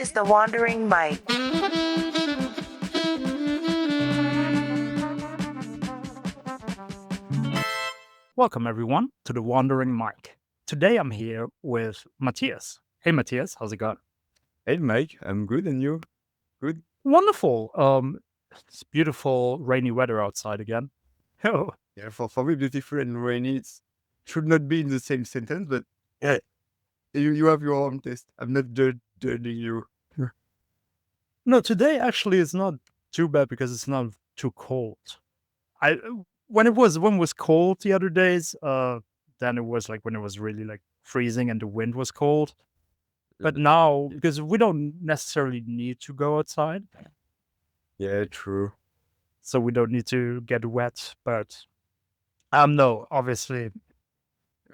is the Wandering Mike. Welcome, everyone, to the Wandering Mike. Today I'm here with Matthias. Hey, Matthias, how's it going? Hey Mike, I'm good and you? Good? Wonderful. It's beautiful, rainy weather outside again. Oh, Yeah, for me, beautiful and rainy, it should not be in the same sentence, but yeah, you have your own taste. I'm not judging you. no, today actually is not too bad because it's not too cold. I when it was cold the other days, then it was like when it was really like freezing and the wind was cold. But now, because we don't necessarily need to go outside, Yeah, true. so we don't need to get wet. But no, obviously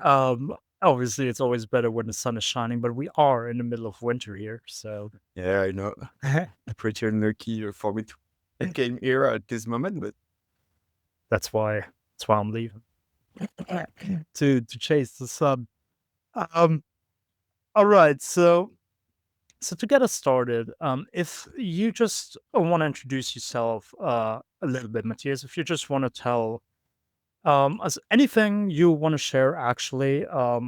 it's always better when the sun is shining, but we are in the middle of winter here, so Yeah, I know. Pretty unlucky for me to I came here at this moment, but that's why I'm leaving to chase the sun. Um, all right, so to get us started, if you just want to introduce yourself a little bit, Matthias, if you just want to tell as anything you want to share, actually, I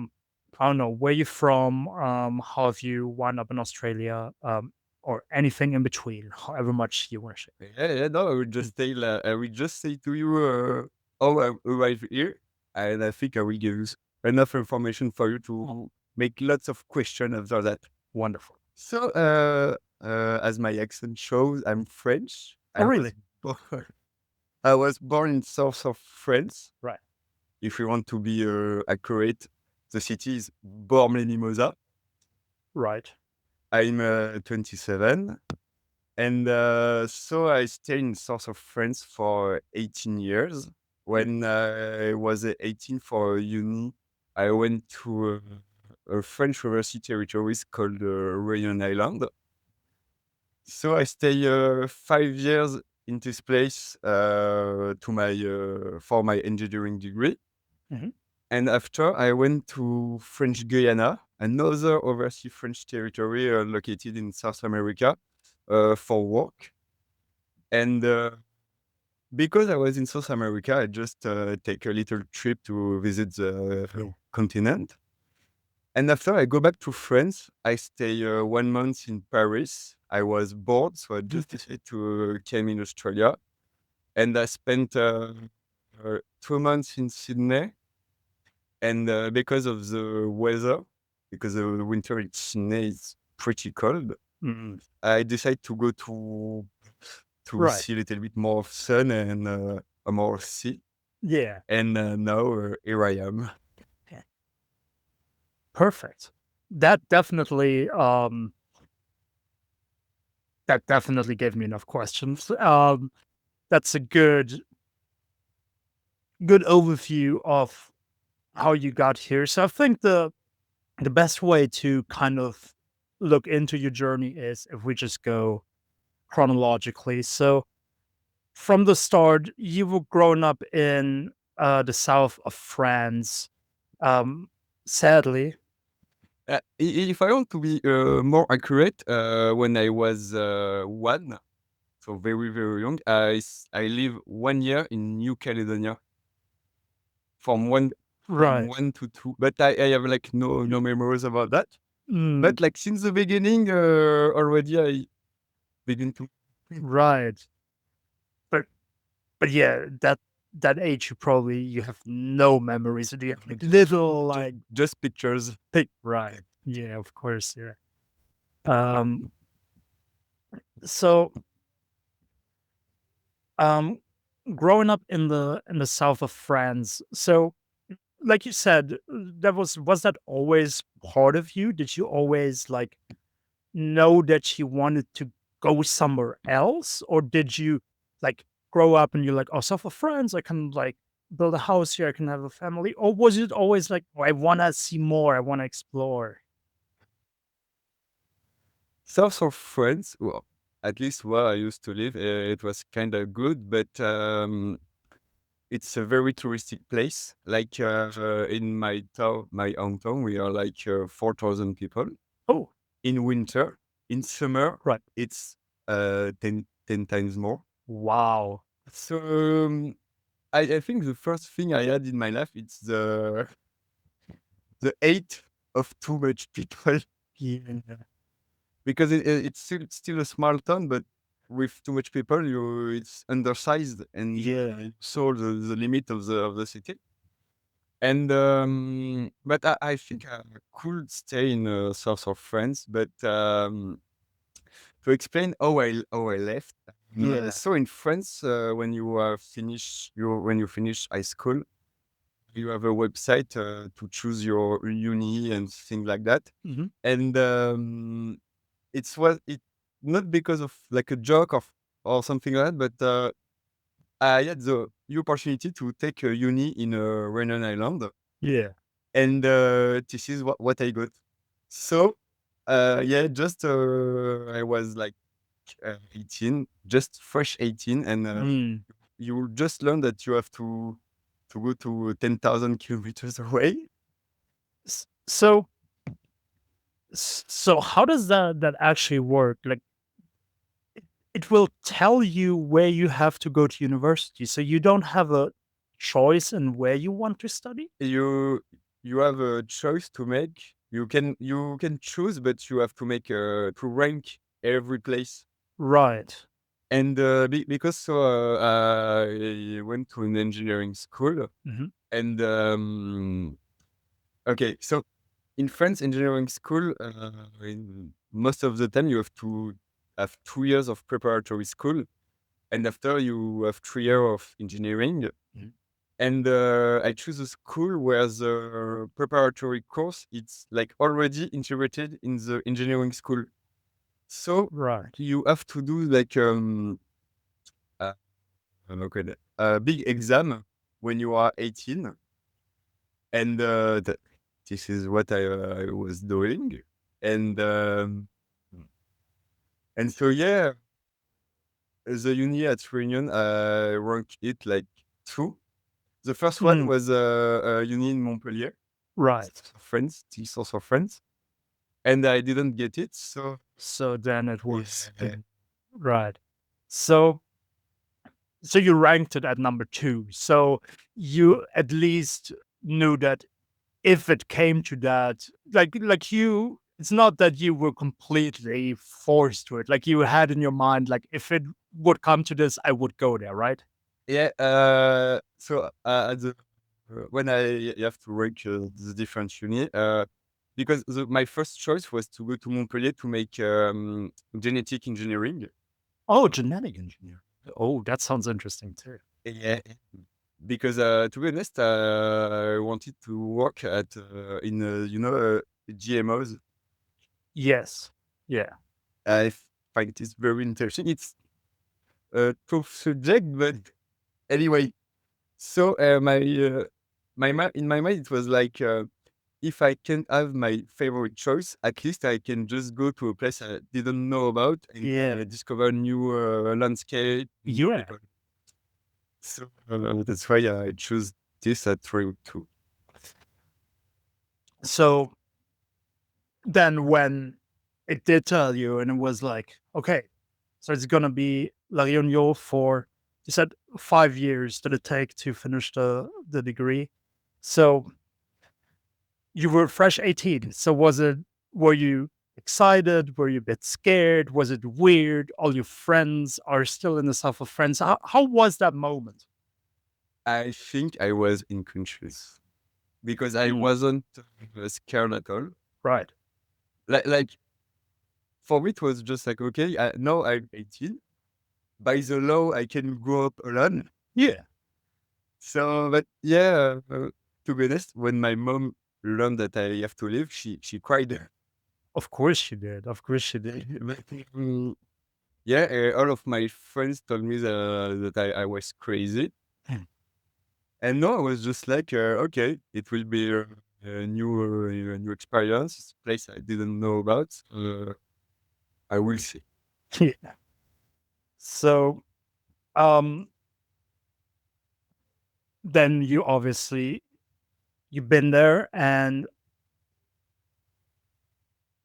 don't know where you're from, how have you wound up in Australia, or anything in between, however much you want to share. yeah, no, I will just say to you how I arrived here, and I think I will give you enough information for you to make lots of questions after that. Wonderful. So, as my accent shows, I'm French. Oh, really? Born, I was born in south of France. Right. If we want to be accurate, the city is Bormes-les-Mimosas. Right. I'm 27, and so I stayed in south of France for 18 years. When I was 18 for uni, I went to a French overseas territories called Réunion Island. So I stay 5 years in this place to my for my engineering degree, Hmm. and after I went to French Guiana, another overseas French territory located in South America, for work. And because I was in South America, I just take a little trip to visit the continent. And after I go back to France, I stay 1 month in Paris. I was bored, so I just decided to came in Australia, and I spent 2 months in Sydney. And because of the weather, because of the winter in Sydney is pretty cold, Mm, I decided to go to right. see a little bit more of sun and a more sea. Yeah. And now here I am. Perfect. That definitely that definitely gave me enough questions. That's a good overview of how you got here. So I think the best way to kind of look into your journey is if we just go chronologically. So from the start, you were growing up in the south of France. Um, Sadly, If I want to be more accurate, when I was one, so very, very young, I live 1 year in New Caledonia from right? 1 to 2. But I have like no memories about that. Mm, But like since the beginning, already I begin to. right. But but yeah, that age you have no memories. You have like little like Just pictures. right. Yeah, of course. Yeah. Um. So um, growing up in the south of France. So like you said, that was that always part of you? Did you always like know that you wanted to go somewhere else, or did you like grow up and you're like, oh, south of France, I can like build a house here, I can have a family, or was it always like, oh, I want to see more, I want to explore? South of France, well, at least where I used to live, it was kind of good, but it's a very touristic place. Like in my town, my hometown, we are like 4,000 people Oh, in winter. In summer, Right. it's 10 times more. Wow. So I think the first thing I had in my life it's the hate of too much people Yeah. because it's still a small town, but with too much people, it's undersized and Yeah. so the limit of the city. And but I think I could stay in south of France, but to explain how I left. Yeah. So in France, when you when you finish high school, you have a website to choose your uni and things like that. Mhm. And it not because of like a joke or something like that, but I had the opportunity to take a uni in Réunion Island, Yeah. and this is what I got. So yeah, just I was like 18, just fresh 18, and Mm. you will just learn that you have to go to 10,000 kilometers away. So so how does that actually work? Like it will tell you where you have to go to university, so you don't have a choice in where you want to study? You have a choice to make. You can choose, but you have to make to rank every place. Right. And because so I went to an engineering school, Mhm. and okay, so in France, engineering school, in most of the time you have to have 2 years of preparatory school, and after you have 3 years of engineering. Mhm. And I choose a school where the preparatory course it's like already integrated in the engineering school. So Right. you have to do like uh, okay, a big exam when you are 18, and this is what I was doing, and so yeah, the uni at Réunion I ranked it like two. The first one Mm. was a uni in Montpellier, Right. France, this also France, and I didn't get it. So So then it was yeah, right. So so you ranked it at number 2. So you at least knew that if it came to that, like you it's not that you were completely forced to it. Like you had in your mind, like if it would come to this, I would go there, right? yeah. So at the when you have to rank the different uni, because my first choice was to go to Montpellier to make genetic engineering. Oh, genetic engineer. Oh, that sounds interesting too. Yeah, because to be honest, I wanted to work at in GMOs. Yes. Yeah. I find this very interesting. It's a tough subject, but anyway. So in my mind, it was like if I can't have my favorite choice, at least I can just go to a place I didn't know about and Yeah. discover new landscape, new Yeah. people. So that's why I choose this at route two. So then when it did tell you and it was like, okay, so it's gonna be La Réunion for you said 5 years did it take to finish the degree. So you were fresh 18. So were you excited? Were you a bit scared? Was it weird? All your friends are still in the south of France. How was that moment? I think I was unconscious because I Mm. wasn't scared at all. Right. Like for me, it was just like, okay, now I'm 18. By the law, I can grow up alone. Yeah. So, but yeah, to be honest, when my mom learned that I have to leave, she cried. Of course she did. Of course she did. But, yeah, all of my friends told me that I was crazy, Mm. and no, I was just like, okay, it will be a new experience, place I didn't know about. I will see. Yeah. So um then you obviously you've been there and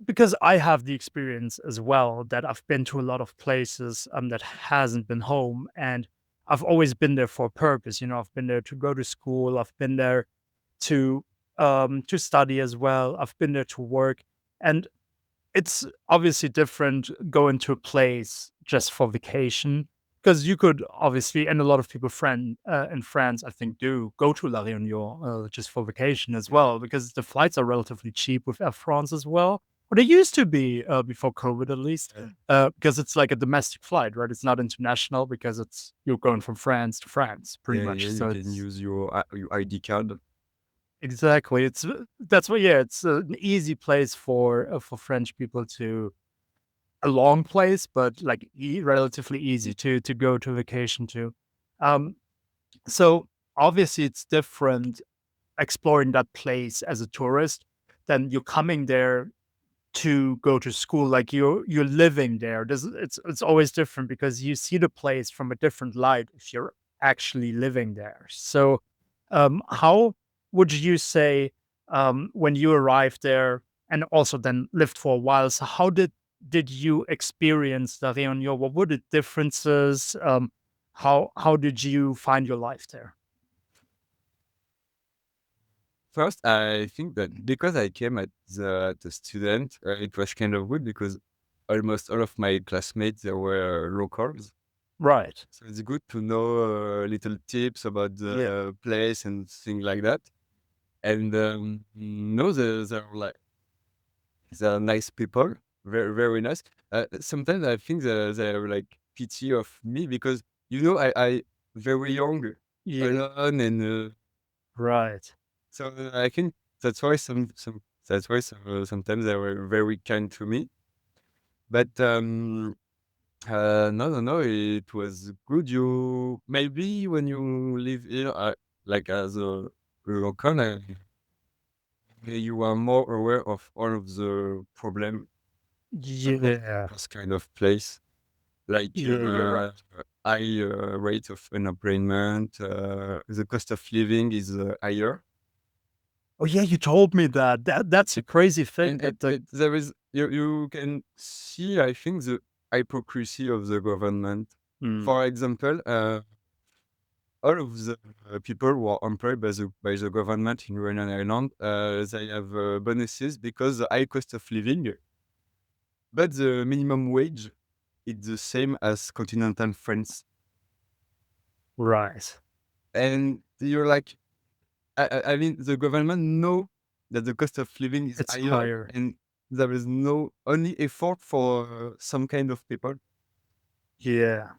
because I have the experience as well that I've been to a lot of places that hasn't been home, and I've always been there for a purpose. I've been there to go to school. I've been there to study as well. I've been there to work, and it's obviously different going to a place just for vacation because you could obviously, and a lot of people in France, I think, do go to La Réunion just for vacation as well because the flights are relatively cheap with Air France as well. Or they used to be before COVID, at least, Yeah. because it's like a domestic flight, right? It's not international because you're going from France to France, pretty Yeah, much. yeah, you So can it's use your ID card. exactly that's what, yeah, it's an easy place for French people to a long place, but like relatively easy to go to vacation to. Um, so obviously it's different exploring that place as a tourist than you coming there to go to school. Like you're living there. It's always different because you see the place from a different light if you're actually living there. So, how would you say when you arrived there and also then lived for a while? So, how did you experience the Réunion? What were the differences? How did you find your life there? First, I think that because I came at the student, it was kind of good because almost all of my classmates they were locals. Right. So it's good to know little tips about Yeah. the place and things like that. And no, they're nice people, very very nice. Sometimes I think they're like pity of me because I very young, Yeah. alone, and Right. so I think that's why sometimes they were very kind to me. But no, no, no, it was good. You maybe when you live here, like as a local, you are more aware of all of the problem of Yeah. this kind of place, like Yeah. You're right. high rate of unemployment. The cost of living is higher. Oh, yeah, you told me that. That's a crazy thing And that the there is you can see, I think, the hypocrisy of the government. mm, For example, all of the people who are employed by the government in Réunion Island, they have bonuses because the high cost of living, but the minimum wage is the same as continental France. right. And you're like, I mean, the government know that the cost of living is It's higher, higher. and there is no only effort for some kind of people. Yeah.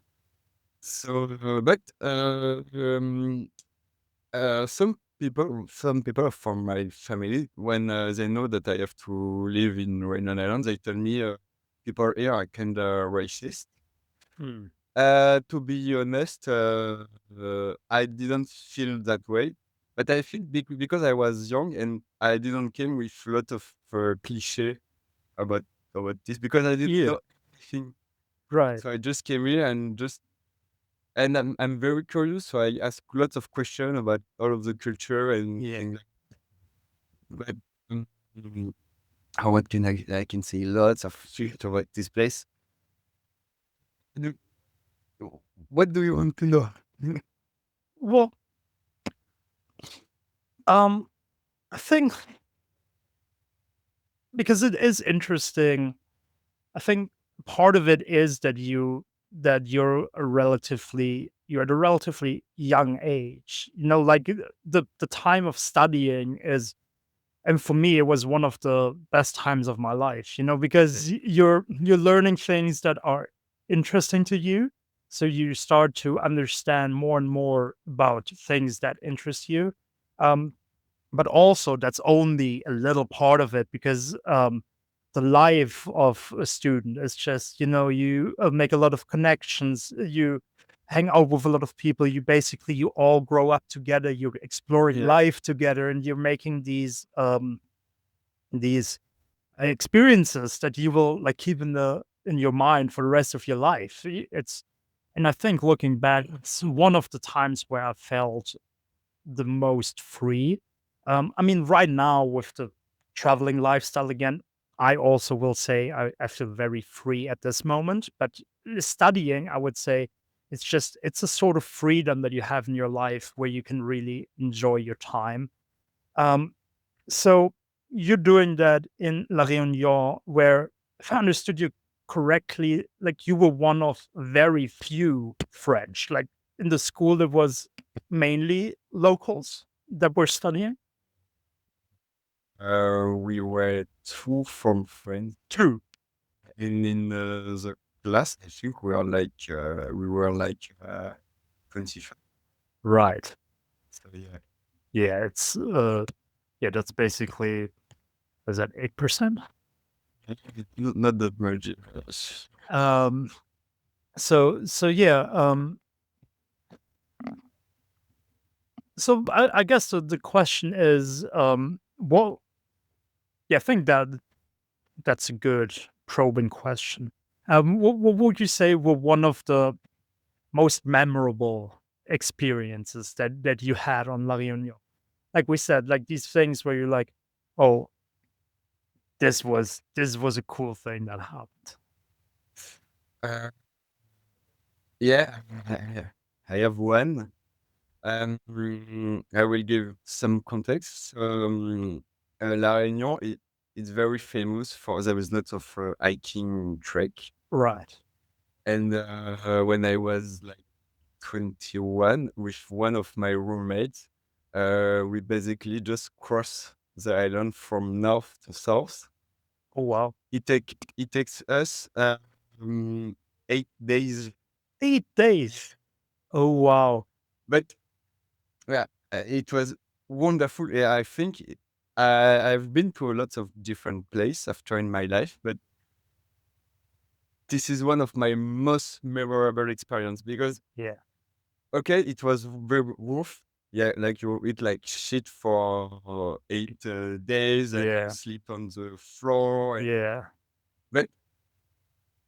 So, but some people from my family, when they know that I have to live in Réunion Island, they tell me people here are kind of racist. Mm. To be honest, I didn't feel that way, but I think because I was young and I didn't came with a lot of cliche about about this because I didn't Yeah. know anything. Right. So I just came here and I'm very curious, so I ask lots of questions about all of the culture and Yeah. things. But mm, mm, what can I can say lots of shit about this place. Do- What do you want to know? Well, um, I think because it is interesting, I think part of it is that you're at a relatively young age. Like the time of studying is. And for me, it was one of the best times of my life, because you're learning things that are interesting to you. So you start to understand more and more about things that interest you. Um, but also that's only a little part of it because the life of a student is just, you make a lot of connections, you hang out with a lot of people, you all grow up together, you're exploring Yeah. life together, and you're making these experiences that you will like keep in your mind for the rest of your life. And I think looking back, it's one of the times where I felt the most free. I mean, right now with the traveling lifestyle again, I also will say I feel very free at this moment, but studying, I would say it's a sort of freedom that you have in your life where you can really enjoy your time. Um, so you're doing that in La Réunion, where if I understood you correctly, like you were one of very few French. Like in the school, there was mainly locals that were studying. We were two from France, Two. and in the class, I think we were like 25. Right. So yeah, Yeah, it's yeah, that's basically is that 8%? not that much. Um so yeah, so I guess the question is what yeah, I think that that's a good probing question. What would you say were one of the most memorable experiences that you had on La Réunion? Like we said, like these things where you're like, "Oh, this was a cool thing that happened." Uh, yeah, I have one. I will give some context. La Réunion, it's very famous for there is lots of hiking trek. Right. And when I was like 21 with one of my roommates, we basically just cross the island from north to south. Oh, wow. It takes us 8 days, 8 days. Oh, wow. but yeah, it was wonderful. Yeah, I think I've been to a lot of different places after in my life, but this is one of my most memorable experience because Yeah. okay, it was very rough. Yeah, like you eat like shit for 8 days and you Yeah. sleep on the floor. Yeah. But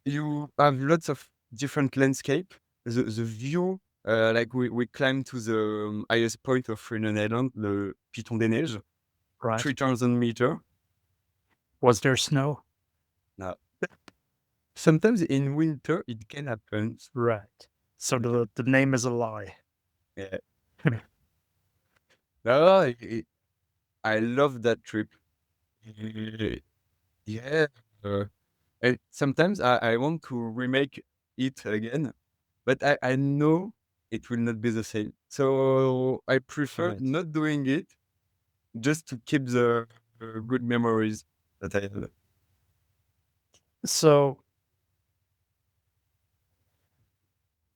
you have lots of different landscape. The view, like we climbed to the highest point of Réunion Island, the Piton des Neiges, Right. 3,000 meters. Was there snow? Now, sometimes in winter it can happen. Right. So the name is a lie. Yeah. No, I love that trip. Eh, Yeah. And sometimes I want to remake it again, but I know it will not be the same. So I prefer Right. not doing it just to keep the good memories that I have. So,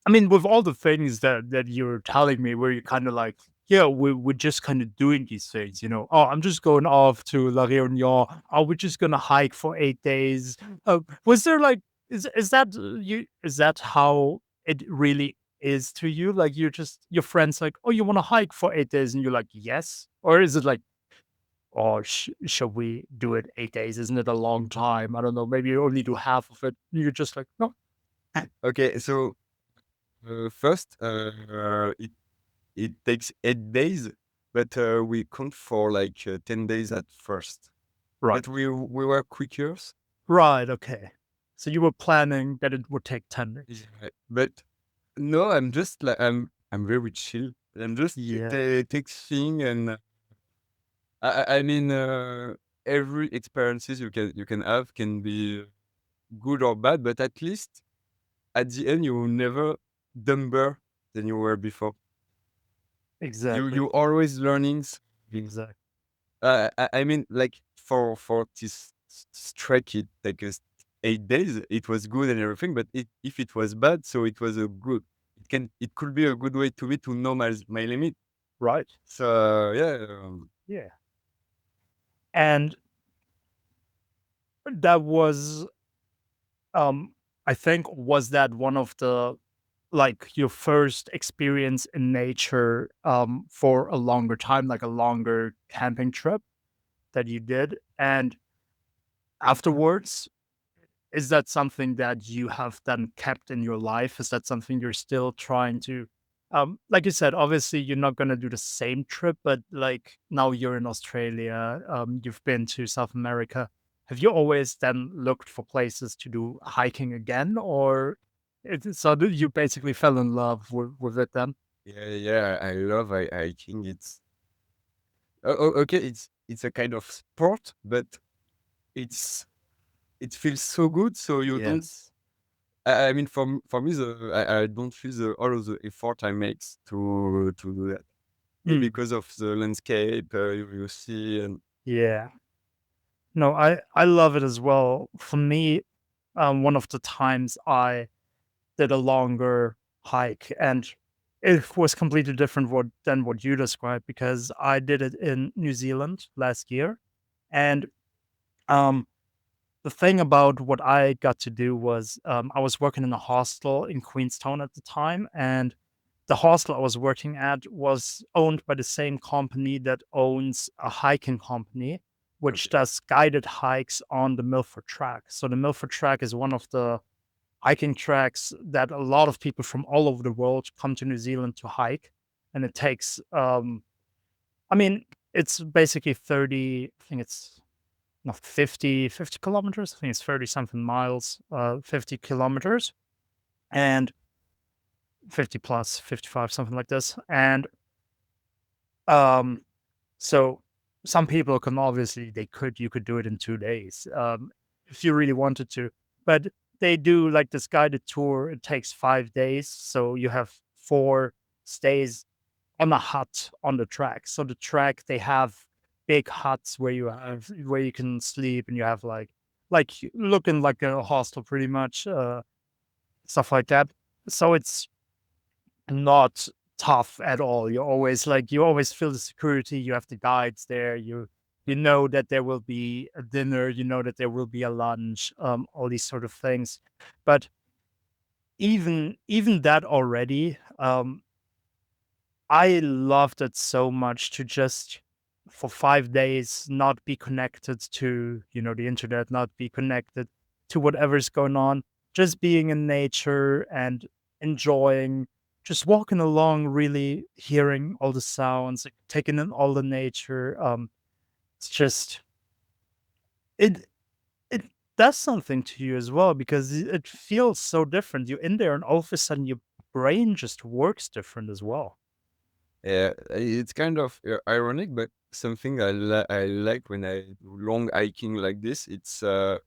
I mean, with all the things that you're telling me, where you're kind of like, yeah, we're just kind of doing these things, you know. Oh, I'm just going off to La Réunion. Oh, we're just gonna hike for 8 days. Was there like, is that is that how it really is to you? Like, you're just your friends like, oh, you want to hike for 8 days, and you're like, yes, or is it like, oh, shall we do it 8 days? Isn't it a long time? I don't know. Maybe you only do half of it. You're just like, no, Okay, so first, it takes 8 days, but we count for like 10 days at first. right. But we were quicker. Right, okay. So you were planning that it would take 10 days. Yeah, but no, I'm just like I'm very chill. I'm just Yeah, texting and I mean every experiences you can have can be good or bad, but at least at the end you will never dumber than you were before. exactly, You always learnings. exactly. I mean like for this trek it take us 8 days. It was good and everything, but if it was bad, so it was a good. It could be a good way to me to know my limit. Right, So yeah, yeah. And that was, um, I think was that one of the like, your first experience in nature, for a longer time, like a longer camping trip that you did? And afterwards, is that something that you have then kept in your life? Is that something you're still trying to like you said, obviously you're not gonna do the same trip, but like now you're in Australia, you've been to South America. have you always then looked for places to do hiking again, or so did you basically fell in love with it then? Yeah, yeah, I love hiking. It's okay. It's a kind of sport, but it's it feels so good. So you don't. Yes. I mean, for me, I don't feel all of the effort I make to do that. Mm, Because of the landscape you see, and yeah. No, I love it as well. For me, one of the times I did a longer hike, and it was completely different than what you described because I did it in New Zealand last year, and um, the thing about what I got to do was I was working in a hostel in Queenstown at the time, and the hostel I was working at was owned by the same company that owns a hiking company, which okay, does guided hikes on the Milford Track. So the Milford Track is one of the hiking tracks that a lot of people from all over the world come to New Zealand to hike, and it takes, I mean, it's basically 30, I think it's not 50 kilometers. I think it's 30 something miles, 50 kilometers and 50 plus 55, something like this. And um, so some people can obviously you could do it in 2 days if you really wanted to, but they do like this guided tour. It takes 5 days, so you have 4 stays on a hut on the track. So the track they have big huts where you can sleep, and you have like looking like a hostel pretty much, stuff like that. So it's not tough at all. You always feel the security, you have the guides there, you know that there will be a dinner, you know that there will be a lunch, all these sort of things. But even that already, I loved it so much to just for 5 days not be connected to, the internet, not be connected to whatever's going on, just being in nature and enjoying, just walking along, really hearing all the sounds, like, taking in all the nature. It's just it it does something to you as well because it feels so different. You're in there and all of a sudden your brain just works different as well. yeah, it's kind of ironic, but something I like when I do long hiking like this, it's when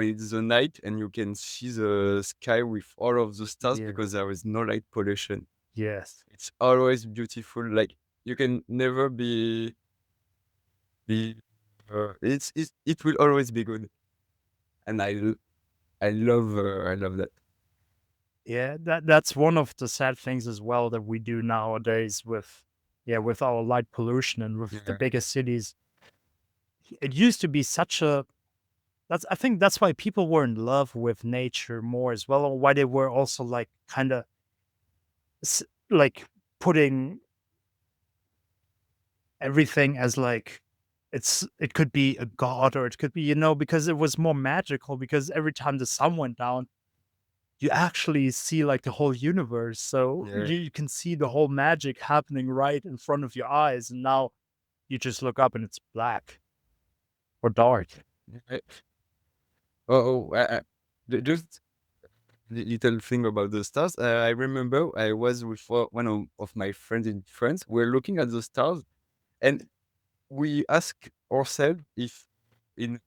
it's the night and you can see the sky with all of the stars Yeah. because there is no light pollution. Yes. It's always beautiful. Like you can never be it will always be good, and I love that. Yeah, that's one of the sad things as well that we do nowadays with, yeah, with our light pollution and with the Yeah, biggest cities. It used to be such a that's I think that's why people were in love with nature more as well, or why they were also like kind of like putting everything as like it could be a god, or it could be, because it was more magical, because every time the sun went down you actually see like the whole universe. So yeah. you can see the whole magic happening right in front of your eyes. And now you just look up and it's black or dark. I, oh, just little thing about the stars. I remember I was with one of my friends in France. We're looking at the stars, and we ask ourselves if in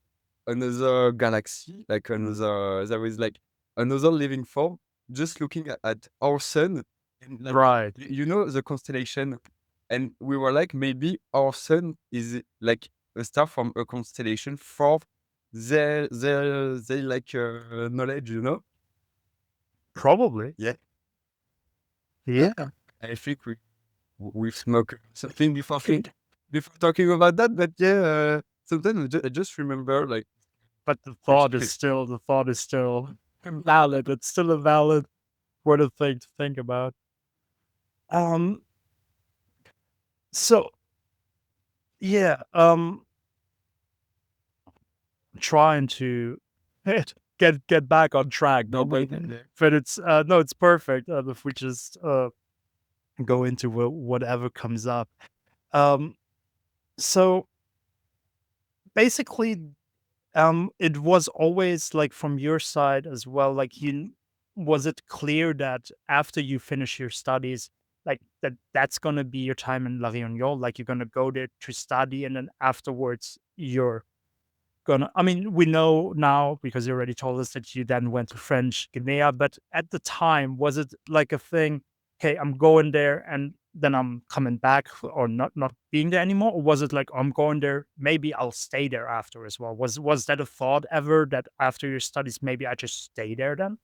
another galaxy, like another, there is like another living form, just looking at our sun, and like Right. you know the constellation, and we were like maybe our sun is like a star from a constellation for their like knowledge, you know? Probably. Yeah. Yeah. I think we smoke something before before talking about that, but yeah, sometimes I just remember like But which the thought is still valid. It's still a valid sort of thing to think about. Um, so yeah, trying to get back on track. No, but it's no, it's perfect. If we just go into whatever comes up. Um, so basically, It was always like from your side as well, like was it clear that after you finish your studies, like that's gonna be your time in La Réunion, like you're gonna go there to study and then afterwards you're gonna I mean, we know now because you already told us that you then went to French Guinea, but at the time, was it like a thing, "Okay, I'm going there and then I'm coming back," or not being there anymore? Or was it like, "I'm going there, maybe I'll stay there after as well?" Was that a thought ever that after your studies, maybe I just stay there then?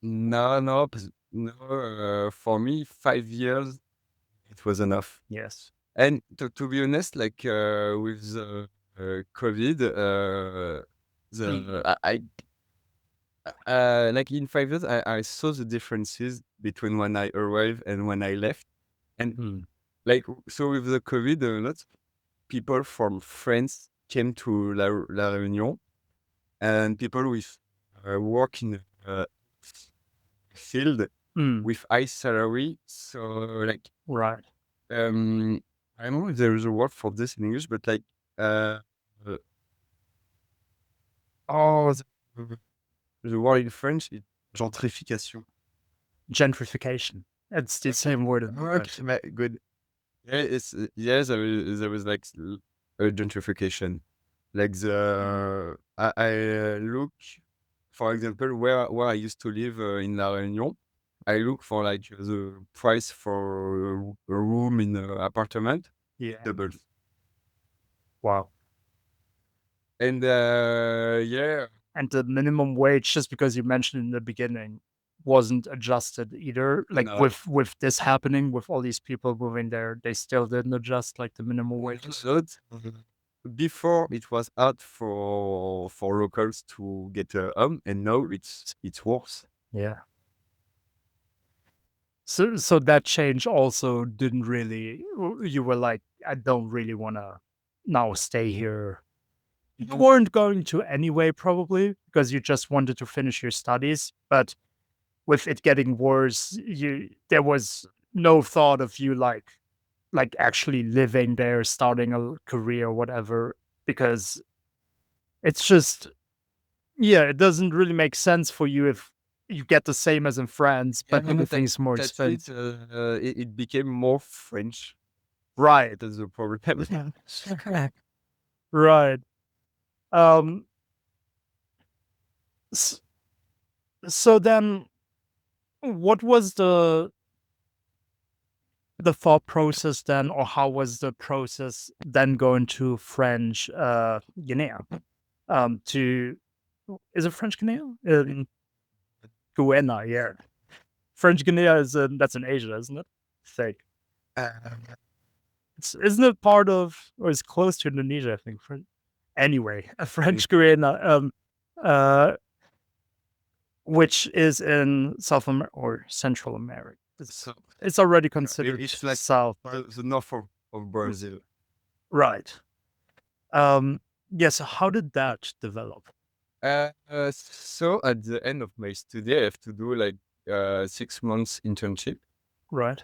No, no, no. For me, 5 years it was enough. Yes. And to be honest, like with the COVID, the like in 5 years, I saw the differences between when I arrived and when I left. And Mm. like, so with the COVID, lots of people from France came to La Réunion, and people with work in uh, field Mm. with high salary. So like, Right. um, I don't know if there is a word for this in English, but like, uh, uh, oh, the word in French is gentrification. Gentrification. It's the same word in French. Good. Yeah, it's yes, there was like a gentrification. Like I look, for example, where I used to live in La Réunion. I look for like the price for a room in an apartment, Yeah. double. Wow. And yeah, And the minimum wage, just because you mentioned in the beginning, wasn't adjusted either. Like no, with this happening, with all these people moving there, they still didn't adjust like the minimum wages. not. Before it was hard for locals to get a home, and now it's worse. Yeah. So that change also didn't really. You were like, I don't really want to now stay here. You weren't going to anyway, probably because you just wanted to finish your studies. But with it getting worse, you there was no thought of you like actually living there, starting a career, whatever, because it's just yeah, it doesn't really make sense for you if you get the same as in France, Yeah, but no, no, everything's more that's it. expensive. It became more French. Right, That's the problem. right. Um, s- so then, what was the thought process then, or how was the process then going to French Guinea? To is it French Guinea? Guiana, yeah. French Guinea is that's in Asia, isn't it? Think. Uh, Isn't it part of or is close to Indonesia? I think. Anyway, a mm, French Guiana, uh, which is in South America or Central America. so It's already considered it's like South, the north of Brazil. right? Um, yeah. So how did that develop? So at the end of my study, I have to do like 6 months internship. Right.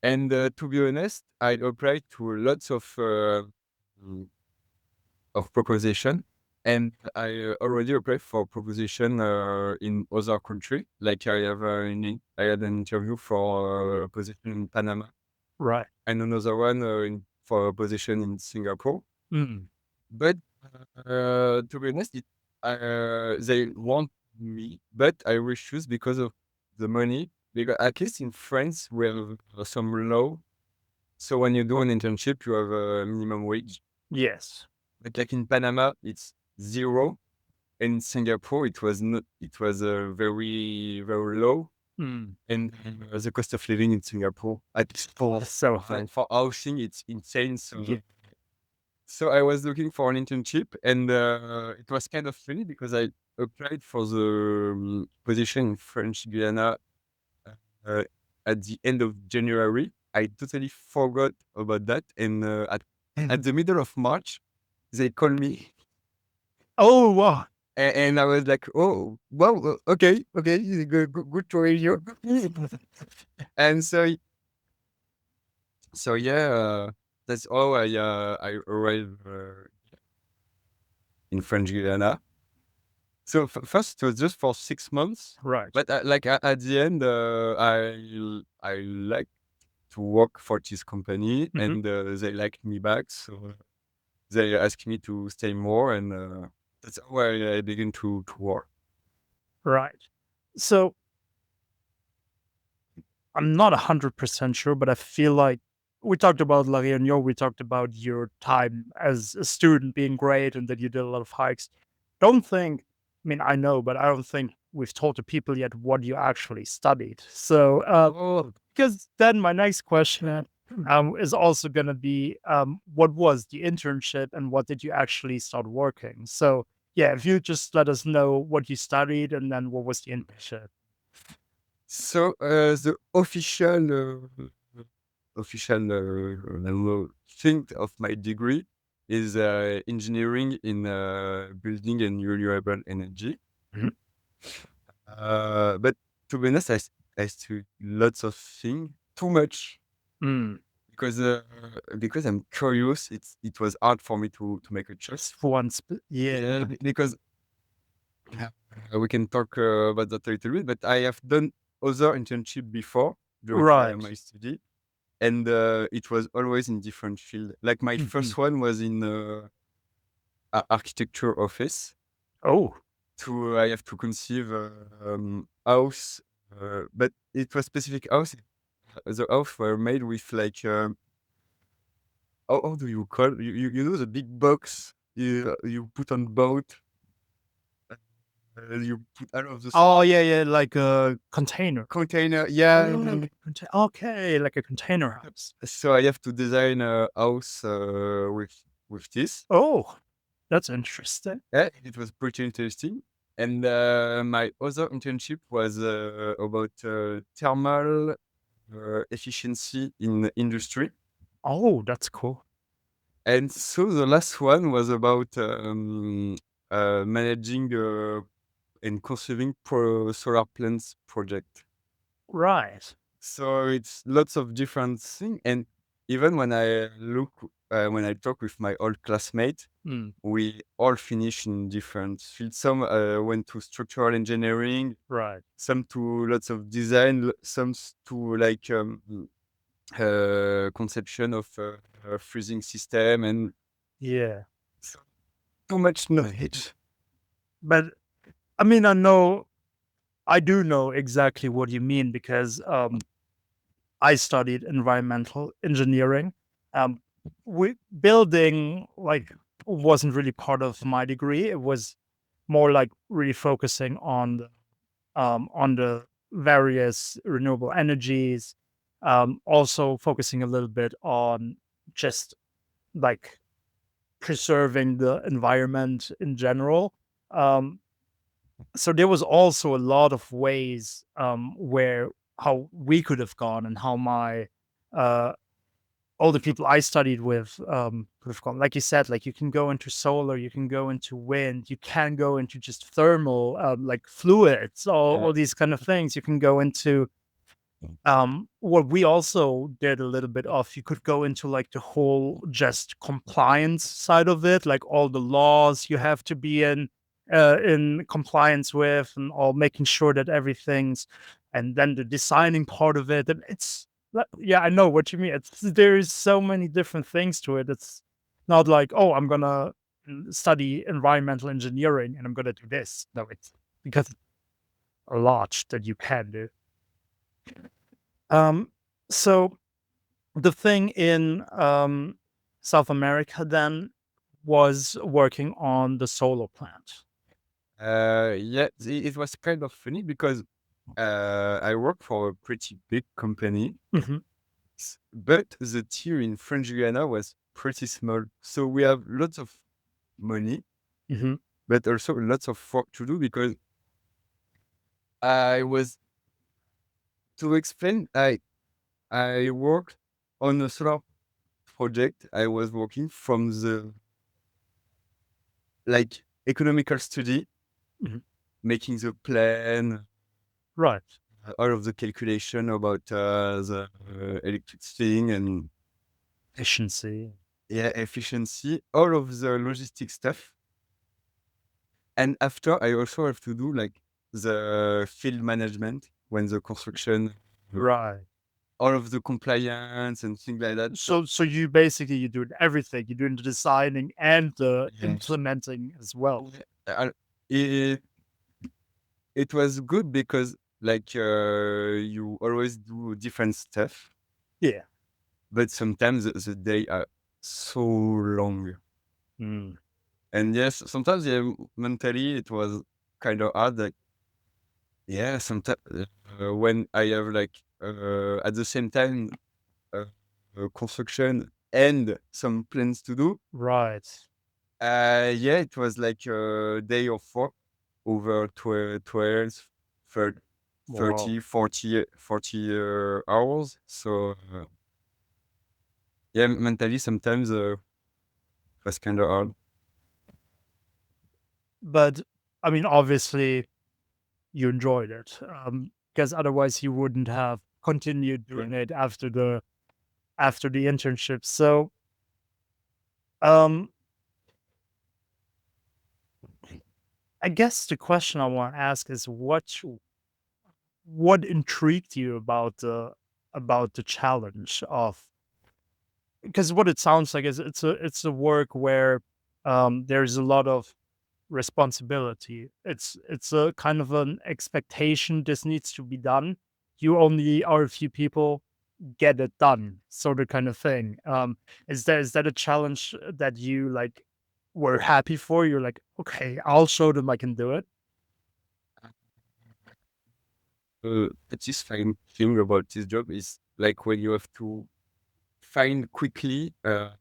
And to be honest, I applied to lots mm, of proposition, and I already applied for proposition in other country. Like I had an interview for a position in Panama, Right. and another one for a position in Singapore. Mm. But to be honest, they want me, but I refuse because of the money. Because at least in France, we have some law. So when you do an internship, you have a minimum wage. Yes. But like in Panama, it's zero. And in Singapore, it was not. It was very very low. Mm. And the cost of living in Singapore, at least So high. for housing, it's insane. So Yeah. so I was looking for an internship, and it was kind of funny because I applied for the position in French Guiana uh, at the end of January. I totally forgot about that, and at the middle of March, they called me, Oh wow. and I was like, "Oh, well, okay, okay, good to hear you." And so yeah, that's all I arrived. in French Guiana. So first it was just for 6 months, Right. but at the end, I like to work for this company, Mhm. and they liked me back, so they asked me to stay more, and that's how I began to work. Right. So I'm not 100% sure, but I feel like we talked about La Réunion, we talked about your time as a student being great and that you did a lot of hikes. Don't think, I mean, I know, but I don't think we've told the people yet what you actually studied. So, Oh, because then my next question is also going to be what was the internship and what did you actually start working? So, yeah, if you just let us know what you studied and then what was the internship. so the official I don't know, thing of my degree is engineering in building and renewable energy. Mhm. But to be honest, I studied lots of things, too much, Mm. because I'm curious. It was hard for me to make a choice. For one, yeah, Yeah, because we can talk about that a little bit. But I have done other internship before during right. my study, and it was always in different field. Like my Mhm. first one was in architecture office. Oh, I have to conceive house, but it was specific house. The house were made with like how do you call you know the big box you put on boat, you put all of the oh yeah, yeah, like a container. container, yeah. Oh, like a okay, like a container house. So I have to design a house with this. Oh, that's interesting. Yeah, it was pretty interesting. And my other internship was about thermal efficiency in industry. Oh, that's cool. And so the last one was about managing and conceiving solar plants project. Right. So it's lots of different things. And even when I talk with my old classmate, Mm, we all finish in different fields. Some went to structural engineering, right. some to lots of design, some to like conception of freezing system, and Yeah. so too much knowledge. But I mean, I do know exactly what you mean because I studied environmental engineering. Um, we building like wasn't really part of my degree. It was more like really focusing on the various renewable energies, also focusing a little bit on just like preserving the environment in general. Um, so there was also a lot of ways where how we could have gone and how my uh, all the people I studied with could have gone. Like you said, like you can go into solar, you can go into wind, you can go into just thermal, like fluids, all these kind of things. You can go into what we also did a little bit of, you could go into like the whole just compliance side of it, like all the laws you have to be in compliance with and all making sure that everything's and then the designing part of it. And it's yeah, I know what you mean. It's there's so many different things to it. It's not like, oh, I'm gonna study environmental engineering and I'm gonna do this. No, it's because a lot that you can do. Um, so the thing in South America then was working on the solar plant. Yeah, it was kind of funny because I work for a pretty big company, Hmm. but the tier in French Guiana was pretty small. So we have lots of money, Hmm. but also lots of work to do because I was to explain. I worked on a solar project. I was working from the like economical study, Hmm. making the plan, Right. all of the calculation about the electric thing, and Efficiency. yeah, efficiency, all of the logistic stuff. And after, I also have to do like the field management when the construction, Right. all of the compliance and things like that. So So you basically you're doing everything. You're doing the designing and the yeah, implementing as well. I- it, it was good because like you always do different stuff, Yeah. but sometimes the day are so long. Mm. And yes, sometimes yeah, mentally it was kind of hard. Like yeah, sometimes when I have like at the same time uh, construction and some plans to do. Right. Yeah, it was like a day or four over 12, 30, Wow. 40 hours. So yeah, mentally sometimes it was kind of hard. But I mean, obviously you enjoyed it, because otherwise you wouldn't have continued doing it after the internship. So, um, I guess the question I want to ask is what intrigued you about the challenge of, because what it sounds like is it's a work where there's a lot of responsibility. It's a kind of an expectation. This needs to be done. You only are a few people, get it done, sort of kind of thing. Is that a challenge that you like were happy for? You're like, okay, I'll show them I can do it. The satisfying thing about this job is like when you have to find quickly a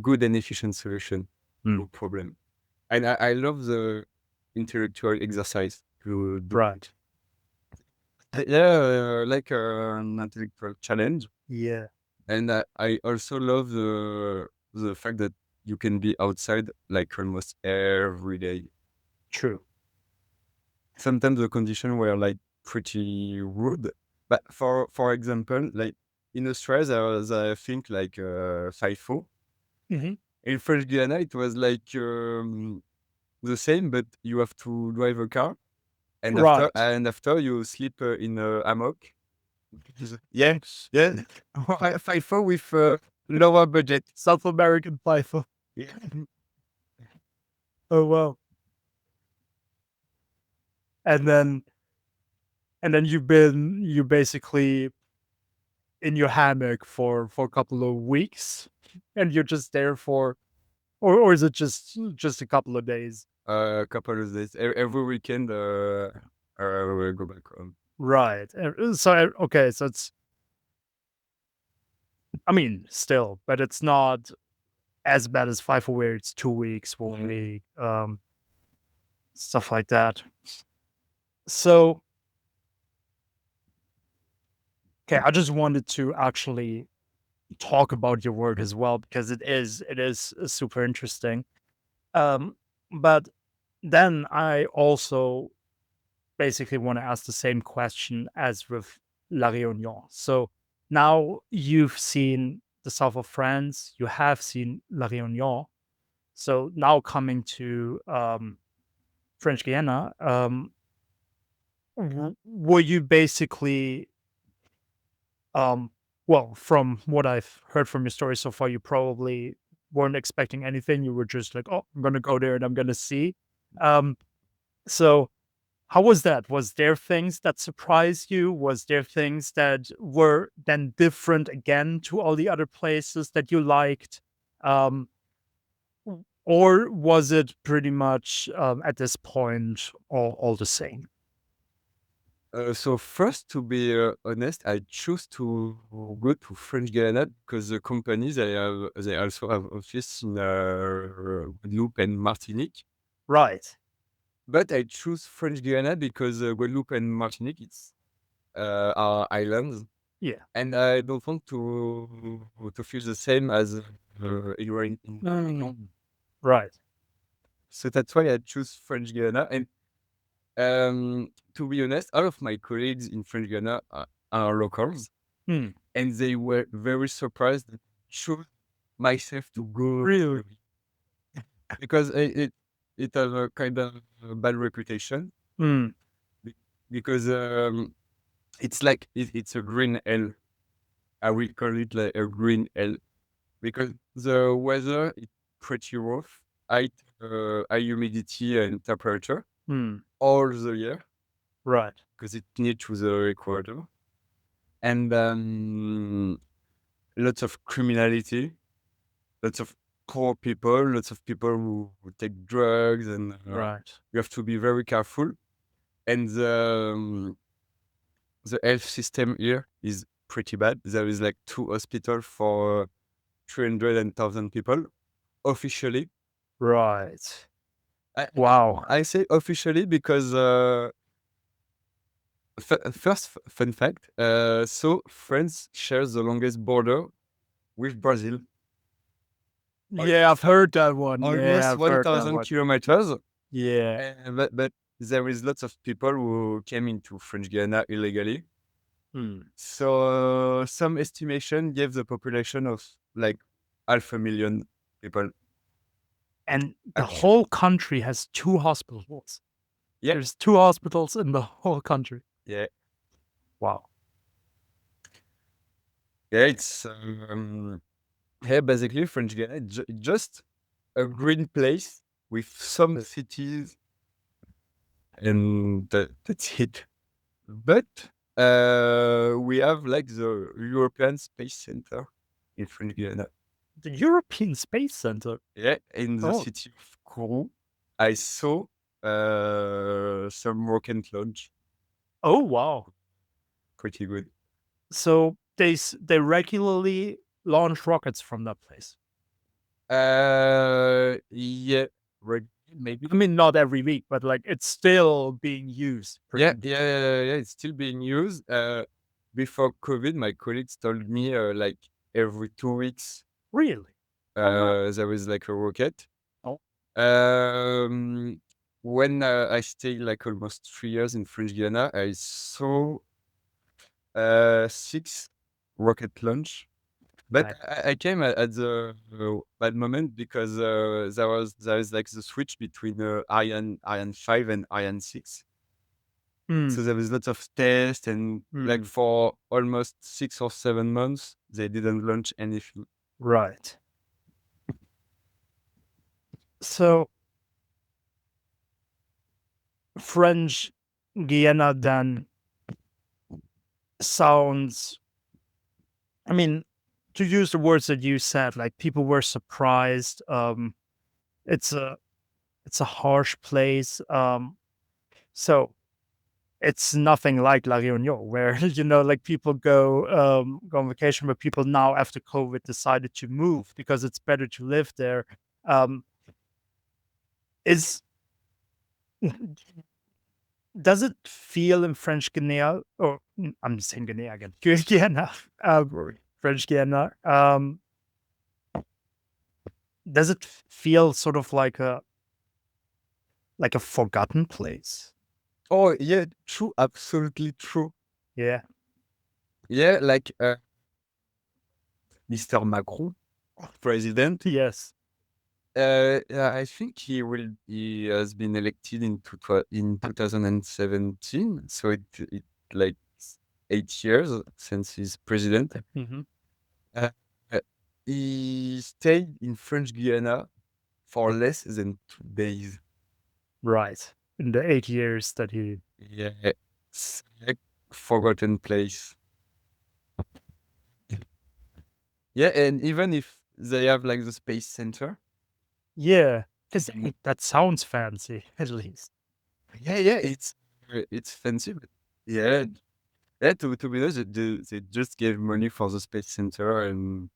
good and efficient solution to a Mm, problem. And I love the intellectual exercise to do right. it. Yeah, like an intellectual challenge. Yeah. And I also love the fact that you can be outside like almost every day. True. Sometimes the conditions were like pretty rude. But for example, like in Australia, there was I think like FIFO. Hmm. In French Guiana, it was like the same, but you have to drive a car, Right. and after you sleep in a hammock. Yeah, yeah. FIFO with lower budget. South American Python. Yeah. Oh wow. And then you basically in your hammock for a couple of weeks, and you're just there for, or is it just a couple of days? A couple of days. Every weekend, we'll go back home. Right. So okay, so it's, I mean, still, but it's not as bad as FIFA where it's 2 weeks, 1 week, stuff like that. So okay, I just wanted to actually talk about your work as well because it is super interesting. Um, but then I also basically want to ask the same question as with La Réunion. So now you've seen the south of France, you have seen La Réunion. So now coming to French Guiana, were you basically, um, well, from what I've heard from your story so far, you probably weren't expecting anything. You were just like, oh, I'm going to go there and I'm going to see. Um, so how was that? Was there things that surprised you? Was there things that were then different again to all the other places that you liked? Um, or was it pretty much at this point all the same? So first, to be honest, I choose to go to French Guiana because the company they also have office in Guadeloupe and Martinique. Right. But I choose French Guiana because Guadeloupe and Martinique are islands, Yeah. and I don't want to feel the same as you are in Réunion. Mm. Right. So that's why I choose French Guiana. And to be honest, all of my colleagues in French Guiana are locals, Hmm. and they were very surprised that I chose myself to go Really? because it has a kind of bad reputation Mm, be- because it's like it's a green L. I will call it like a green L because the weather is pretty rough, high, high humidity and temperature mm, all the year right. because it's near to the equator, and lots of criminality, lots of poor people, lots of people who take drugs, and Right. you have to be very careful. And the health system here is pretty bad. There is like 2 hospitals for 300,000 people officially. Right. I, Wow. I say officially because first fun fact. So France shares the longest border with Brazil, Al- Yeah, I've heard that one. Yeah, almost I've heard that 1,000 one. kilometers. Yeah. But there is lots of people who came into French Guiana illegally. Hmm. So some estimation gave the population of like 500,000 people. And the Actually, whole country has two hospitals. yeah, There's two hospitals in the whole country. yeah, Wow. yeah. It's yeah, basically French Guiana, just a green place with some cities, and that's it. But we have like the European Space Center in French Guiana. The European Space Center. Yeah, in the Oh, city of Kourou, I saw some rocket launch. oh wow. Pretty good. So they regularly launch rockets from that place. Yeah, right, maybe. I mean, not every week, but like it's still being used Yeah, pretty. yeah, yeah, yeah, yeah. It's still being used. Before COVID, my colleagues told me like every 2 weeks Really? Oh wow. there is like a rocket. Oh, Um, when I stayed like almost 3 years in French Guiana, I saw 6 rocket launch. But right. I came at the bad moment because there is like the switch between Ariane 5 and Ariane 6. Hmm. So there was lots of tests, and like Hmm. for almost 6 or 7 months, they didn't launch anything. Right. So French Guiana then sounds, I mean, to use the words that you said, like people were surprised. It's a it's a harsh place. So it's nothing like La Réunion, where like people go on vacation, but people now after COVID decided to move because it's better to live there. Um, is Does it feel in French Guiana, or I'm saying Guinea again, Guyana, French Guiana? Does it feel sort of like a forgotten place? Oh yeah, true, absolutely true. Yeah. Yeah, like Mr. Macron, president. Yes. Yeah, I think he has been elected in 2017, so it like 8 years since he's president. Hmm. Uh, uh, he stayed in French Guiana for less than 2 days. Right. In the 8 years that he, Yeah, it's like forgotten place. Yeah, and even if they have like the space center, yeah, because that sounds fancy at least. yeah, yeah, it's fancy, but yeah, yeah. To be honest, they just gave money for the space center,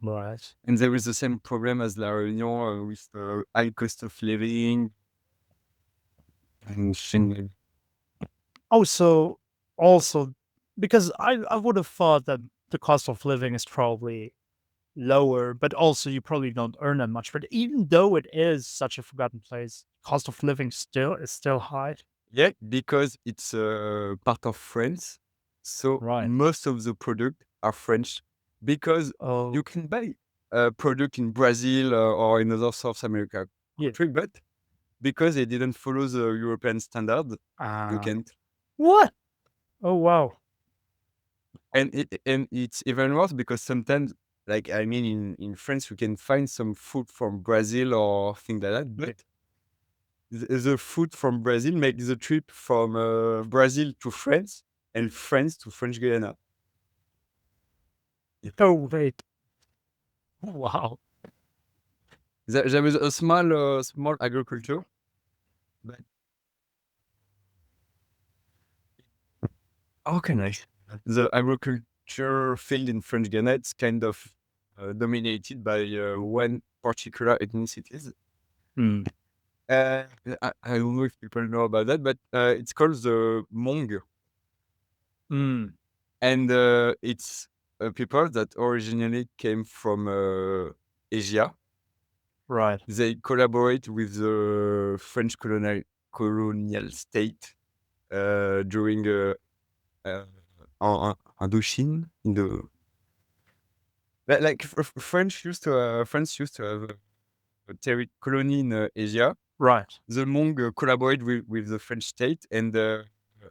Right. and there is the same problem as La Réunion with the high cost of living and things. Oh, so also because I would have thought that the cost of living is probably lower, but also you probably don't earn that much. But even though it is such a forgotten place, cost of living still is still high. Yeah, because it's part of France, so Right. most of the product are French. Because Oh, you can buy a product in Brazil or in other South America yeah. country, but because they didn't follow the European standard, you Ah, can't. what? Oh wow. And it's even worse because sometimes, like I mean, in France, you can find some food from Brazil or things like that, but the food from Brazil makes the trip from Brazil to France and France to French Guiana. Oh wait. Wow. There was a small agriculture, but how can I? The agriculture field in French Guiana, it's kind of dominated by one particular ethnicities. Mm. Uh, I don't know if people know about that, but it's called the Hmong, Mm. and it's people that originally came from Asia. Right. They collaborate with the French colonial state during Indochine. In the like France used to have a colony in Asia. Right. The Hmong collaborate with the French state, and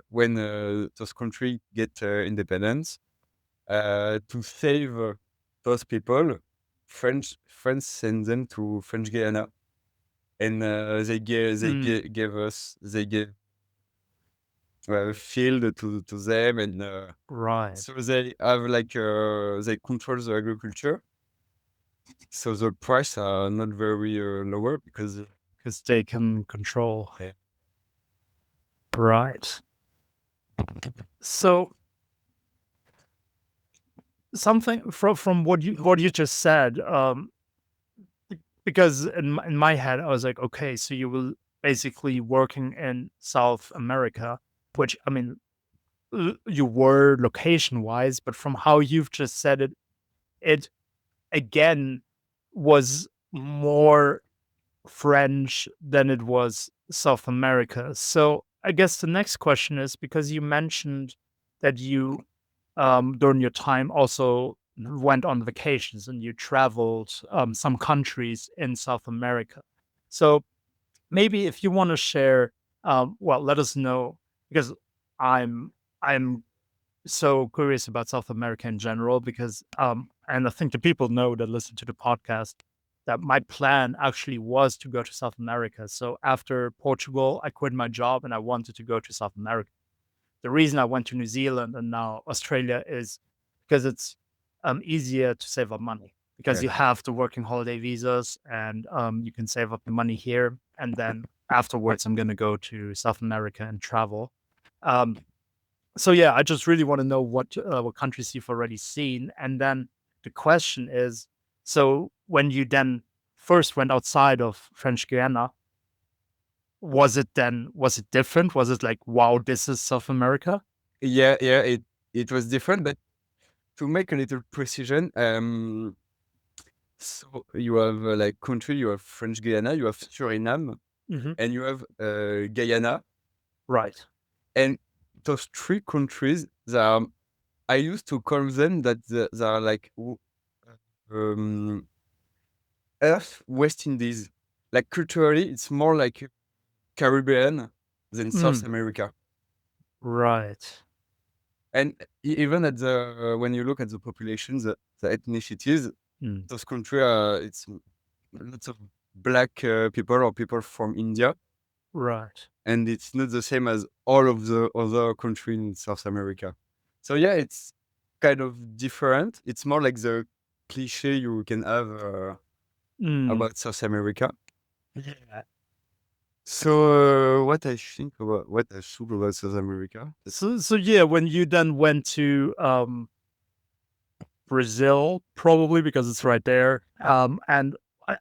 when those countries get independence, to save those people, France sends them to French Guiana, and Mm. they gave field to them, and Right. so they have like they control the agriculture, so the price are not very lower because Because they can control. yeah. Right. So something from what you just said, because in my head I was like, okay, so you were basically working in South America, which I mean, you were location wise, but from how you've just said it, it again was more French than it was South America. So I guess the next question is, because you mentioned that you during your time also went on vacations and you traveled some countries in South America. So maybe if you want to share, well, let us know, because I'm I'm so curious about South America in general, because and I think the people know that listen to the podcast that my plan actually was to go to South America. So after Portugal, I quit my job and I wanted to go to South America. The reason I went to New Zealand and now Australia is because it's easier to save up money, because Yeah. you have the working holiday visas and you can save up the money here. And then afterwards, I'm going to go to South America and travel. Um, so yeah, I just really want to know what countries you've already seen, and then the question is: so when you then first went outside of French Guiana, was it different? Was it like, wow, this is South America? Yeah, it was different, but to make a little precision, so you have like country, you have French Guiana, you have Suriname, Hmm. and you have Guyana, Right. and those three countries, I used to call them that they are like um, Earth West Indies. Like culturally, it's more like Caribbean than South Mm, America. right. And even at the when you look at the populations, the ethnicities, Mm, those countries, it's lots of black people or people from India, right. and it's not the same as all of the other countries in South America. So yeah, it's kind of different. It's more like the cliche you can have Mm. about South America. Yeah. So what I think about what I should about South America, So yeah, when you then went to Brazil, probably because it's right there, and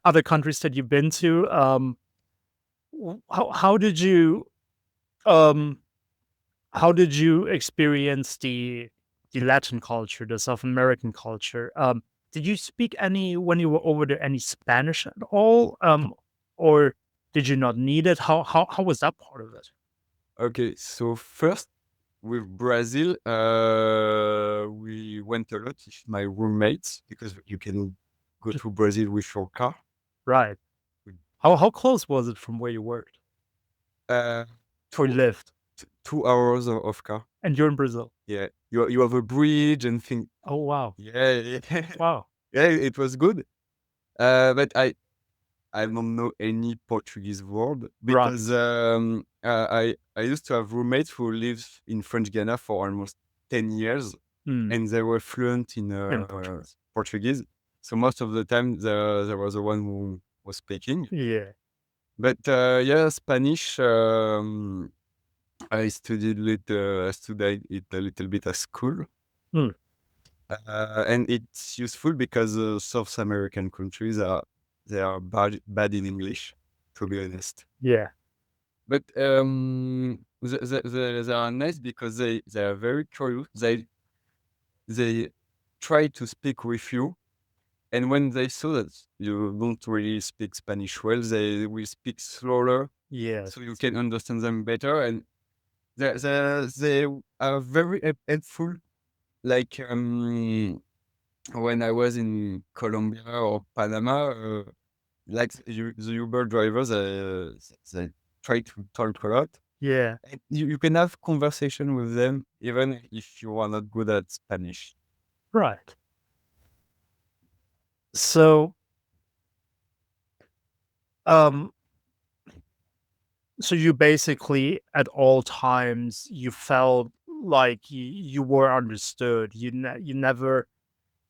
other countries that you've been to, how did you um how did you experience the Latin culture, the South American culture? Did you speak any when you were over there any Spanish at all? Or did you not need it? How was that part of it? okay. So first with Brazil, we went a lot with my roommates because you can go Just to Brazil with your car. right. We- How close was it from where you worked? Uh, or two lived? 2 hours of car. And you're in Brazil. Yeah, you have a bridge and thing. Oh, wow. Yeah, yeah, Wow. yeah. It was good. But I don't know any Portuguese word Right. because I used to have roommates who lived in French Guiana for almost 10 years, Mm, and they were fluent in in Portuguese. Portuguese. So most of the time, there was the one who was speaking. Yeah. But yeah, Spanish. I studied it a little bit at school, Mm, and it's useful because South American countries are bad in English, to be honest. yeah. But they are nice because they are very curious. They try to speak with you, and when they saw that you don't really speak Spanish well, they will speak slower Yes. so you can understand them better. And they are very helpful. Like when I was in Colombia or Panama, like the Uber drivers, they try to talk a lot. Yeah. And you can have conversation with them even if you are not good at Spanish. Right. So, um, so you basically at all times you felt like you were understood. You never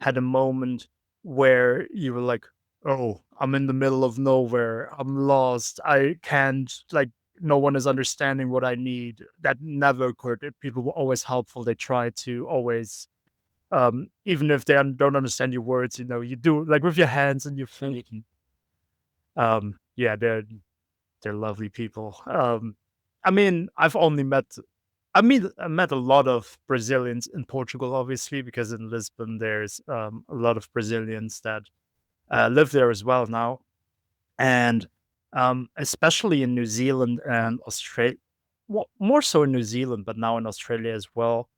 had a moment where you were like, "Oh, I'm in the middle of nowhere. I'm lost. I can't like no one is understanding what I need." That never occurred. People were always helpful. They try to always even if they don't understand your words, you do like with your hands and your feet. Yeah, they're lovely people. I mean, I met a lot of Brazilians in Portugal, obviously, because in Lisbon there's a lot of Brazilians that live there as well now, and especially in New Zealand and Australia. Well, more so in New Zealand, but now in Australia as well.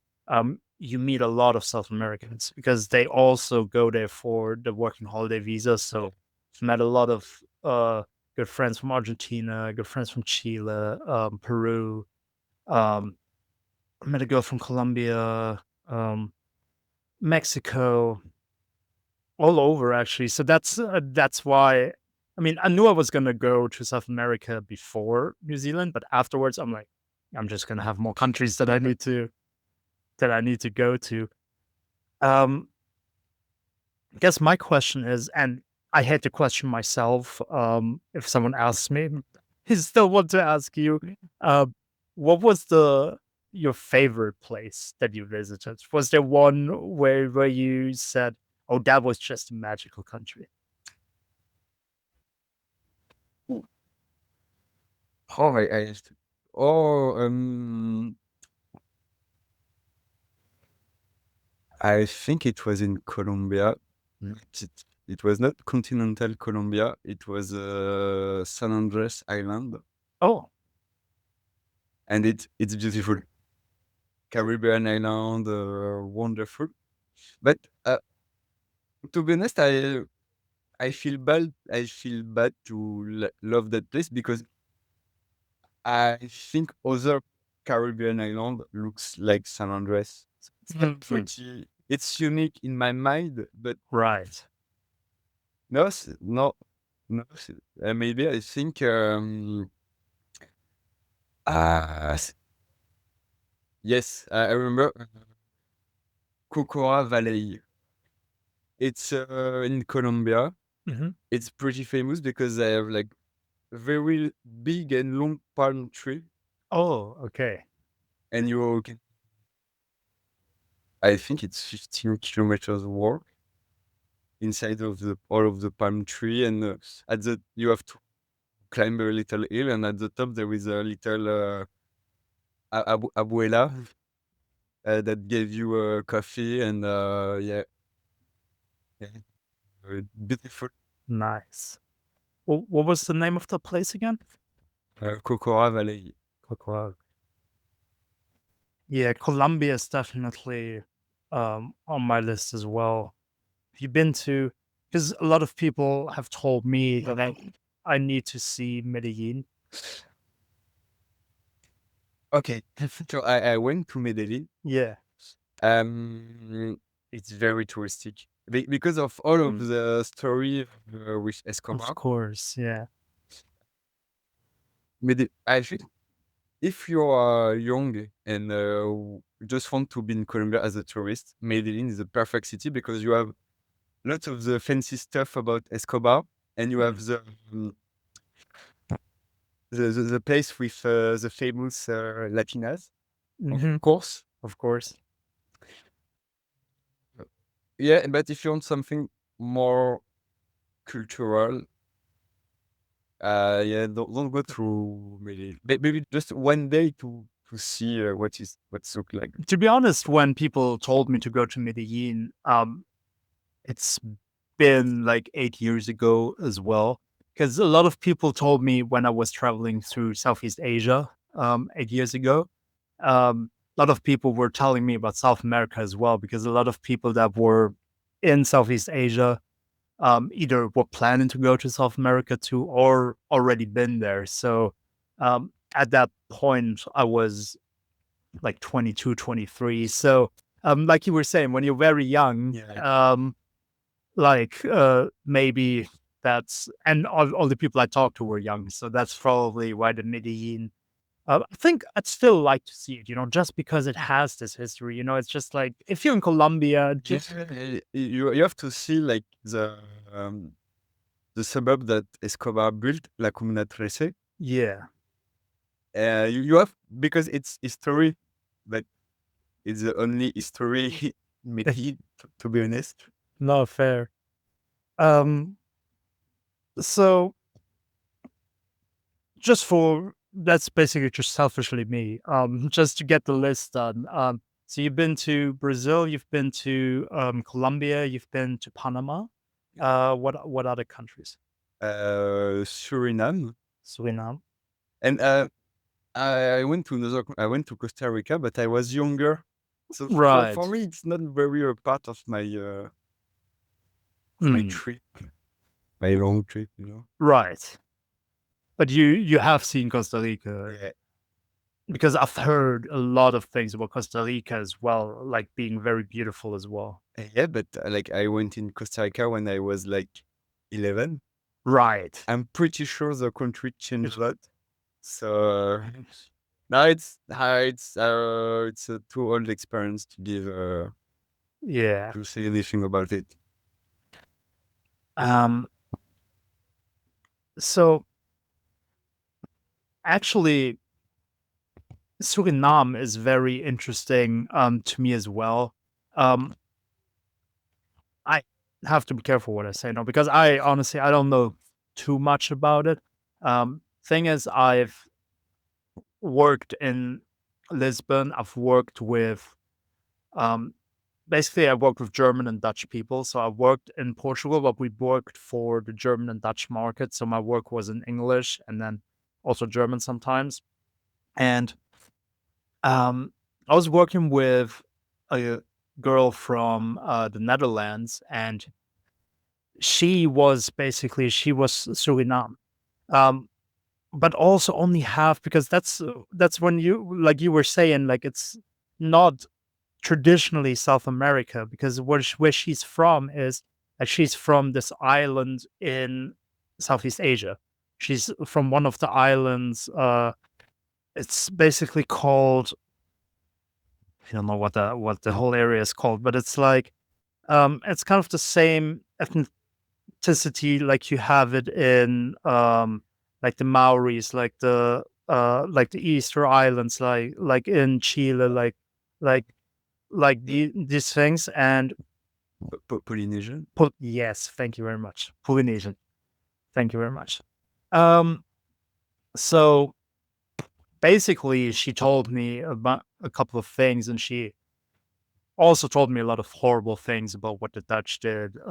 You meet a lot of South Americans because they also go there for the working holiday visa. So I've met a lot of good friends from Argentina, good friends from Chile, Peru. Um, I met a girl from Colombia, Mexico, all over actually. So that's why I mean, I knew I was gonna go to South America before New Zealand, but afterwards I'm like, I'm just gonna have more countries that I need to go to. Um, I guess my question is, and I had to question myself, if someone asks me, I still want to ask you, uh, what was the your favorite place that you visited? Was there one where you said, "Oh, that was just a magical country"? Oh, oh, I think it was in Colombia. It was not continental Colombia. It was San Andres Island, Oh, and it's beautiful. Caribbean island, wonderful. But to be honest, I feel bad. I feel bad to love that place because I think other Caribbean island looks like San Andres. So it's not mhm, pretty. It's unique in my mind, but right. no, no, no. Maybe I think uh, yes, I remember Cocoa Valley. It's in Colombia. Mhm. It's pretty famous because they have like very big and long palm tree, Oh, okay. and you can. I think it's 15 kilometers walk inside of the all of the palm tree, and at the you have to climb a little hill, and at the top there is a little abuela that gave you coffee, and yeah, yeah, beautiful Nice. What was the name of the place again? Cocoa Valley. Coquag. Yeah, Colombia is definitely on my list as well. Have you been to? Because a lot of people have told me that I need to see Medellin. Okay. So I went to Medellin. Yeah. It's very touristic because of all of Mm. the story with Of Escobar. course, yeah. I think if you are young and just want to be in Colombia as a tourist, Medellin is a perfect city because you have lots of the fancy stuff about Escobar, and you have Mm. the place with the famous Latinas, of Mhm. course. Of course. Yeah, but if you want something more cultural, yeah, don't go through Medellin. Maybe just one day to see what's look like. To be honest, when people told me to go to Medellin, it's been like 8 years ago as well, because a lot of people told me when I was traveling through Southeast Asia, 8 years ago. A lot of people were telling me about South America as well, because a lot of people that were in Southeast Asia, either were planning to go to South America too or already been there. So, at that point, I was like 22, 23. So, like you were saying, when you're very young, Yeah. maybe that's, and all the people I talked to were young. So that's probably why the Medellin, I think I'd still like to see it, just because it has this history. It's just like if you're in Colombia, Yeah, just you have to see like the suburb that Escobar built, La Comuna 13. yeah, You have because it's history, but it's the only history in Medellin, to be honest. not fair. Um, so just for that's basically just selfishly me. Just to get the list done. So you've been to Brazil, you've been to Colombia, you've been to Panama. What other countries? Suriname, Suriname. and I went to I went to Costa Rica, but I was younger, so for Right. me it's not very a part of my Mm, trip, my long trip, right. But you have seen Costa Rica, Yeah. because I've heard a lot of things about Costa Rica as well, like being very beautiful as well. Yeah, but like I went in Costa Rica when I was like 11. Right. I'm pretty sure the country changed a lot. So now it's a too old experience to give Yeah. to say anything about it. Um. So actually, Suriname is very interesting to me as well. Um, I have to be careful what I say now, because I honestly I don't know too much about it. Thing is, I've worked in Lisbon. I've worked with um, basically I worked with German and Dutch people. So I worked in Portugal, but we worked for the German and Dutch market. So my work was in English and then also German sometimes. And I was working with a girl from the Netherlands, and she was Suriname, um, but also only half, because that's when you, like you were saying, like it's not traditionally South America, because where she's from is she's from this island in Southeast Asia. She's from one of the islands. It's basically called, I don't know what the whole area is called, but it's like it's kind of the same ethnicity like you have it in like the Maoris, like the Easter Islands, like in Chile, like these things. And Polynesian. Yes, thank you very much. Polynesian. Thank you very much. Um, so basically she told me about a couple of things, and she also told me a lot of horrible things about what the Dutch did, with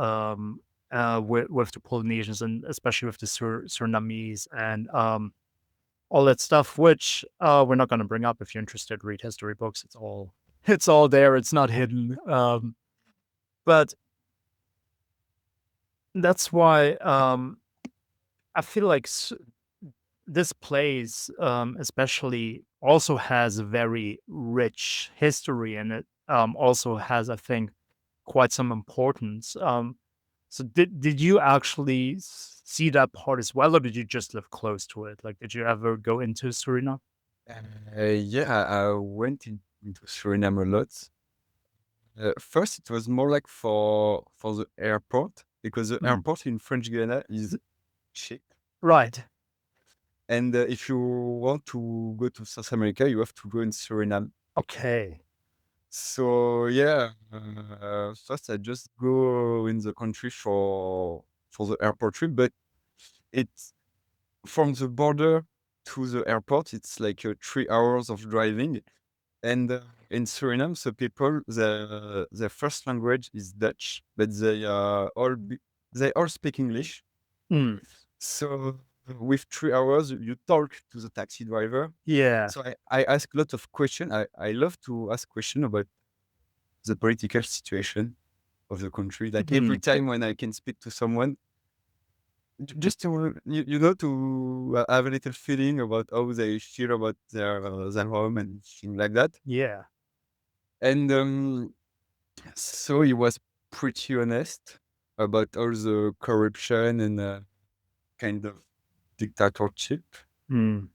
the Polynesians, and especially with the Surinamese, and all that stuff, which we're not going to bring up. If you're interested, read history books. It's all there. It's not hidden. But that's why I feel like this place, especially, also has a very rich history, and it also has, I think, quite some importance. So did you actually see that part as well, or did you just live close to it? Like, did you ever go into Suriname? Yeah, I went into Suriname a lot. First, it was more like for the airport because the Mm. airport in French Guiana is cheap. Right. And if you want to go to South America, you have to go in Suriname. Okay. So yeah, first I just go in the country for the airport trip, but it's from the border to the airport. It's like 3 hours of driving. And in Suriname, so people their first language is Dutch, but they all speak English. Mm. So with 3 hours, you talk to the taxi driver. Yeah. So I ask lots of questions. I love to ask questions about the political situation of the country. Like every Mm. time when I can speak to someone, just to to have a little feeling about how they feel about their home and things like that. Yeah. And so he was pretty honest about all the corruption and kind of dictatorship. Mm.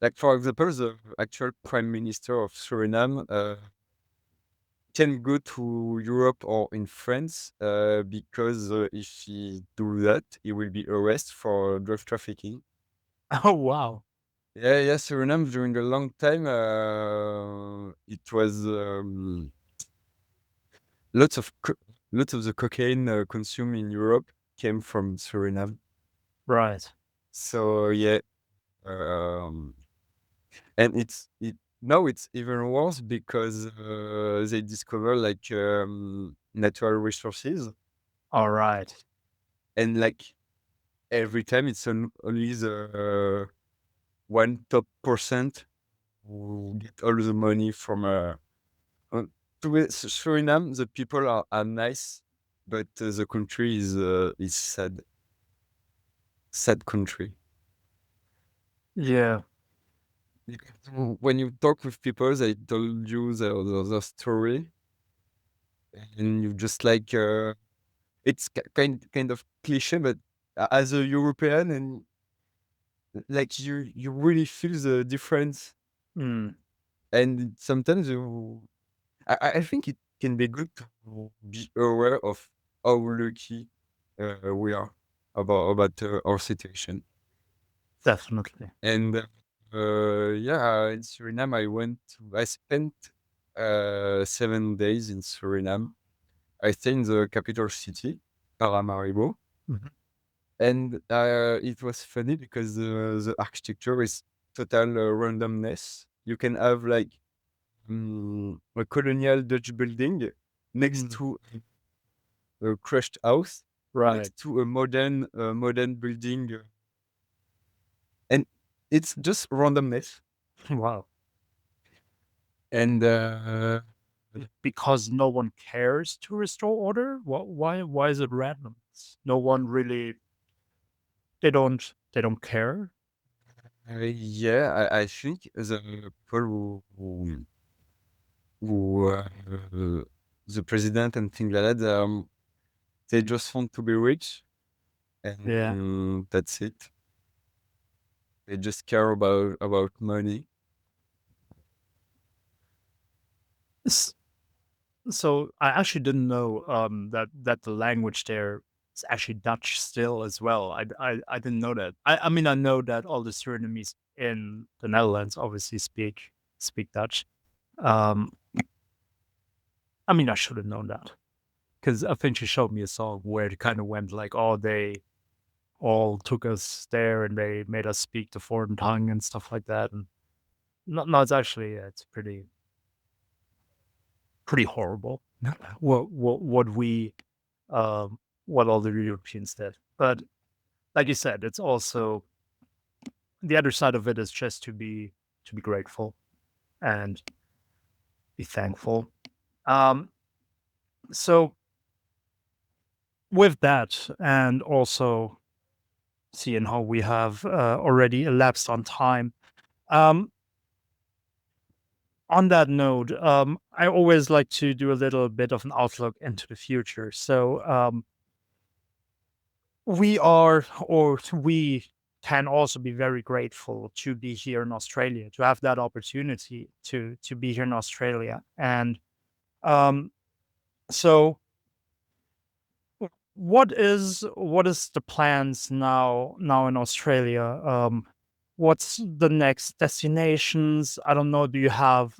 Like for example, the actual prime minister of Suriname can go to Europe or in France because if he do that, he will be arrested for drug trafficking. Oh, wow. Yeah, yeah, Suriname during a long time, it was lots of lots of the cocaine consumed in Europe came from Suriname. Right. So yeah, um, and it now it's even worse because they discover like natural resources, All right. and like every time it's only the one top percent who get all the money from uh, Suriname. The people are nice, but the country is sad country. Yeah. When you talk with people, they told you the story, and you just like it's kind of cliche, but as a European, and like you really feel the difference, Mm. and sometimes I think it can be good to be aware of how lucky we are about our situation. Definitely. And yeah, in Suriname, I spent 7 days in Suriname. I stayed in the capital city, Paramaribo. Mhm. And it was funny because the architecture is total randomness. You can have like a colonial Dutch building next Mm. to a crushed house, Right. next to a modern building, and it's just randomness. Wow. And Because no one cares to restore order? Why is it random? No one really, they don't care? yeah, I think the people who the president and things like that, they just want to be rich, and Yeah. that's it. They just care about money. S So I actually didn't know, that the language there is actually Dutch still as well. I didn't know that. I mean, I know that all the Surinamese in the Netherlands obviously speak Dutch. Um, I mean, I should have known that because I think she showed me a song where it kinda went like, "Oh, they all took us there and they made us speak the foreign tongue," and stuff like that, and no, it's actually, yeah, it's pretty horrible. What we, um, what all the Europeans did. But like you said, it's also, the other side of it is just to be grateful and be thankful. Um, so with that, and also seeing how we have already elapsed on time. Um, on that note, I always like to do a little bit of an outlook into the future. So we can also be very grateful to be here in Australia, to have that opportunity to be here in Australia. And um, so what is the plans now in Australia? What's the next destinations? I don't know. Do you have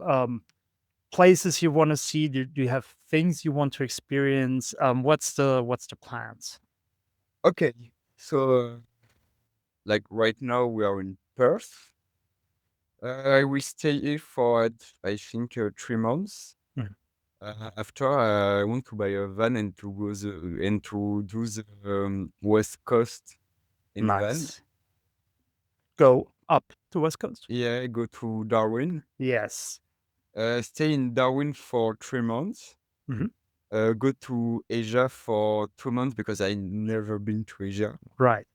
places you want to see? Do you have things you want to experience? What's the plans? Okay, so like right now we are in Perth. I will stay here for I think 3 months. Mhm. After I want to buy a van and to go and to do the West Coast in van. Nice. Go up to West Coast. Yeah, go to Darwin. Yes. Stay in Darwin for 3 months. Mhm. Go to Asia for 2 months because I never been to Asia. Right.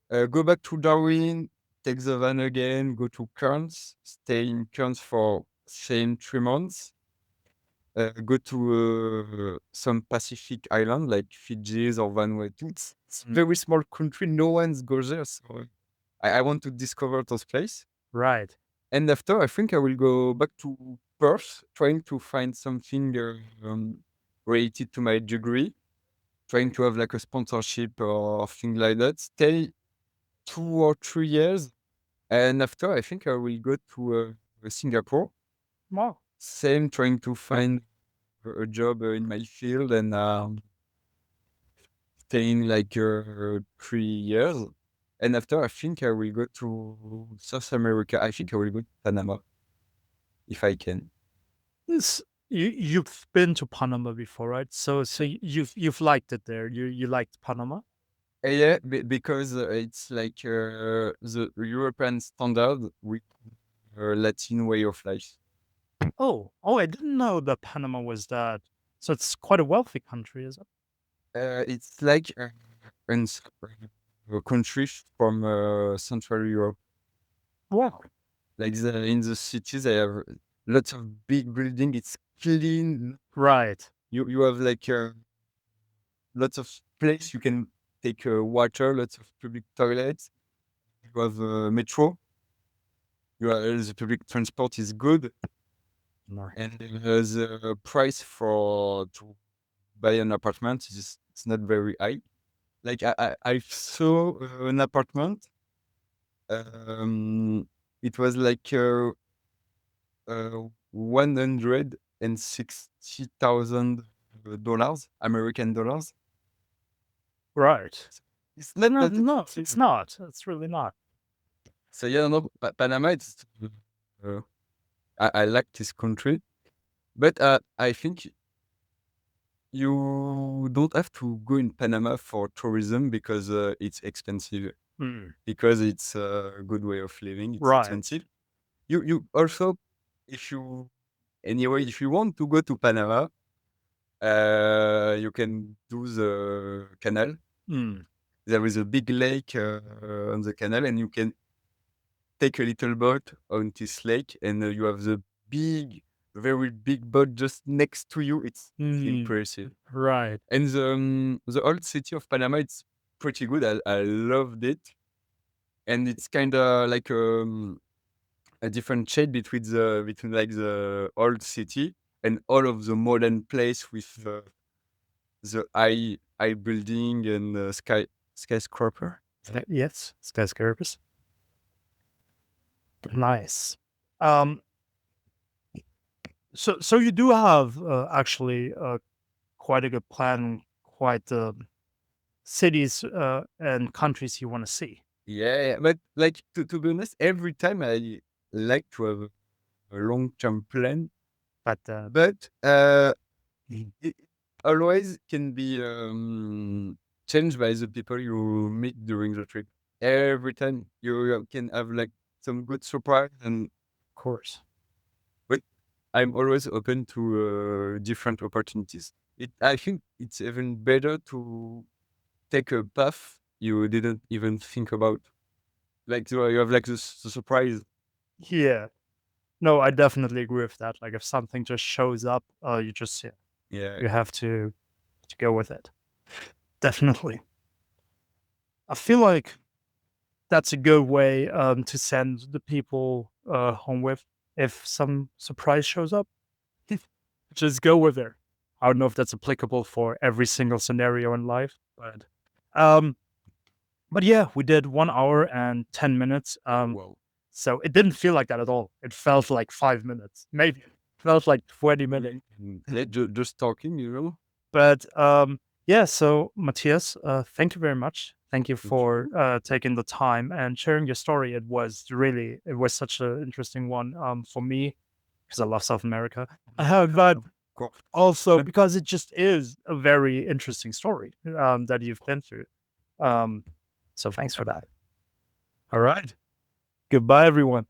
Go back to Darwin, take the van again, go to Cairns, stay in Cairns for same 3 months. Go to some Pacific island like Fiji or Vanuatu. It's Mm. very small country, no one's goes there, so I want to discover those place. Right. And after, I think I will go back to Perth, trying to find something related to my degree, trying to have like a sponsorship or thing like that. Stay 2 or 3 years, and after, I think I will go to Singapore. Wow. Same, trying to find a job in my field and staying like 3 years. And after, I think I will go to South America. I think I will go to Panama if I can. This you've been to Panama before, right? So you've liked it there. You liked Panama? Yeah, because it's like the European standard with Latin way of life. Oh, I didn't know that Panama was that. So it's quite a wealthy country, is it? It's like a country from Central Europe. Wow. Like in the cities, they have lots of big building. It's clean. Right. You have like lots of place you can take water. Lots of public toilets. You have metro. The public transport is good, Nice. and the price for to buy an apartment is it's not very high. Like I saw an apartment. Um, it was like 160,000 dollars, American dollars. Right. It's not No, that no, it's expensive. not. It's really not. So yeah, no, Panama. Uh, I like this country, but I think you don't have to go in Panama for tourism because it's expensive. Mm. Because it's a good way of living, it's Right. expensive. You also, if you anyway, if you want to go to Panama, you can do the canal. Mm. There is a big lake on the canal, and you can take a little boat on this lake, and you have the big, very big boat just next to you. It's Mm. impressive. Right. And the old city of Panama, it's pretty good. I loved it, and it's kind of like a different shade between like the old city and all of the modern place with the high building and skyscraper. Yes, skyscrapers. Nice. Um, so you do have actually quite a good plan, quite cities and countries you want to see. Yeah, but like to be honest, every time I like to have a long-term plan, But but it always can be changed by the people you meet during the trip. Every time you can have like some good surprise, and of course. but I'm always open to different opportunities. I think it's even better to take a path you didn't even think about. Like you have like this the surprise. Yeah. No, I definitely agree with that. Like if something just shows up, you just yeah, Yeah. you have to go with it. Definitely. I feel like that's a good way to send the people home with if some surprise shows up. Just go with it. I don't know if that's applicable for every single scenario in life, um, but yeah, we did 1 hour and 10 minutes. Wow. So it didn't feel like that at all. It felt like 5 minutes, maybe. It felt like 20 minutes. Just talking, you know. But yeah, so Matthias, thank you very much. Thank you Thank for you. taking the time and sharing your story. It was such an interesting one for me because I love South America. But Of course. also because it just is a very interesting story that you've been through. Um, so thanks for that. All right. Goodbye, everyone.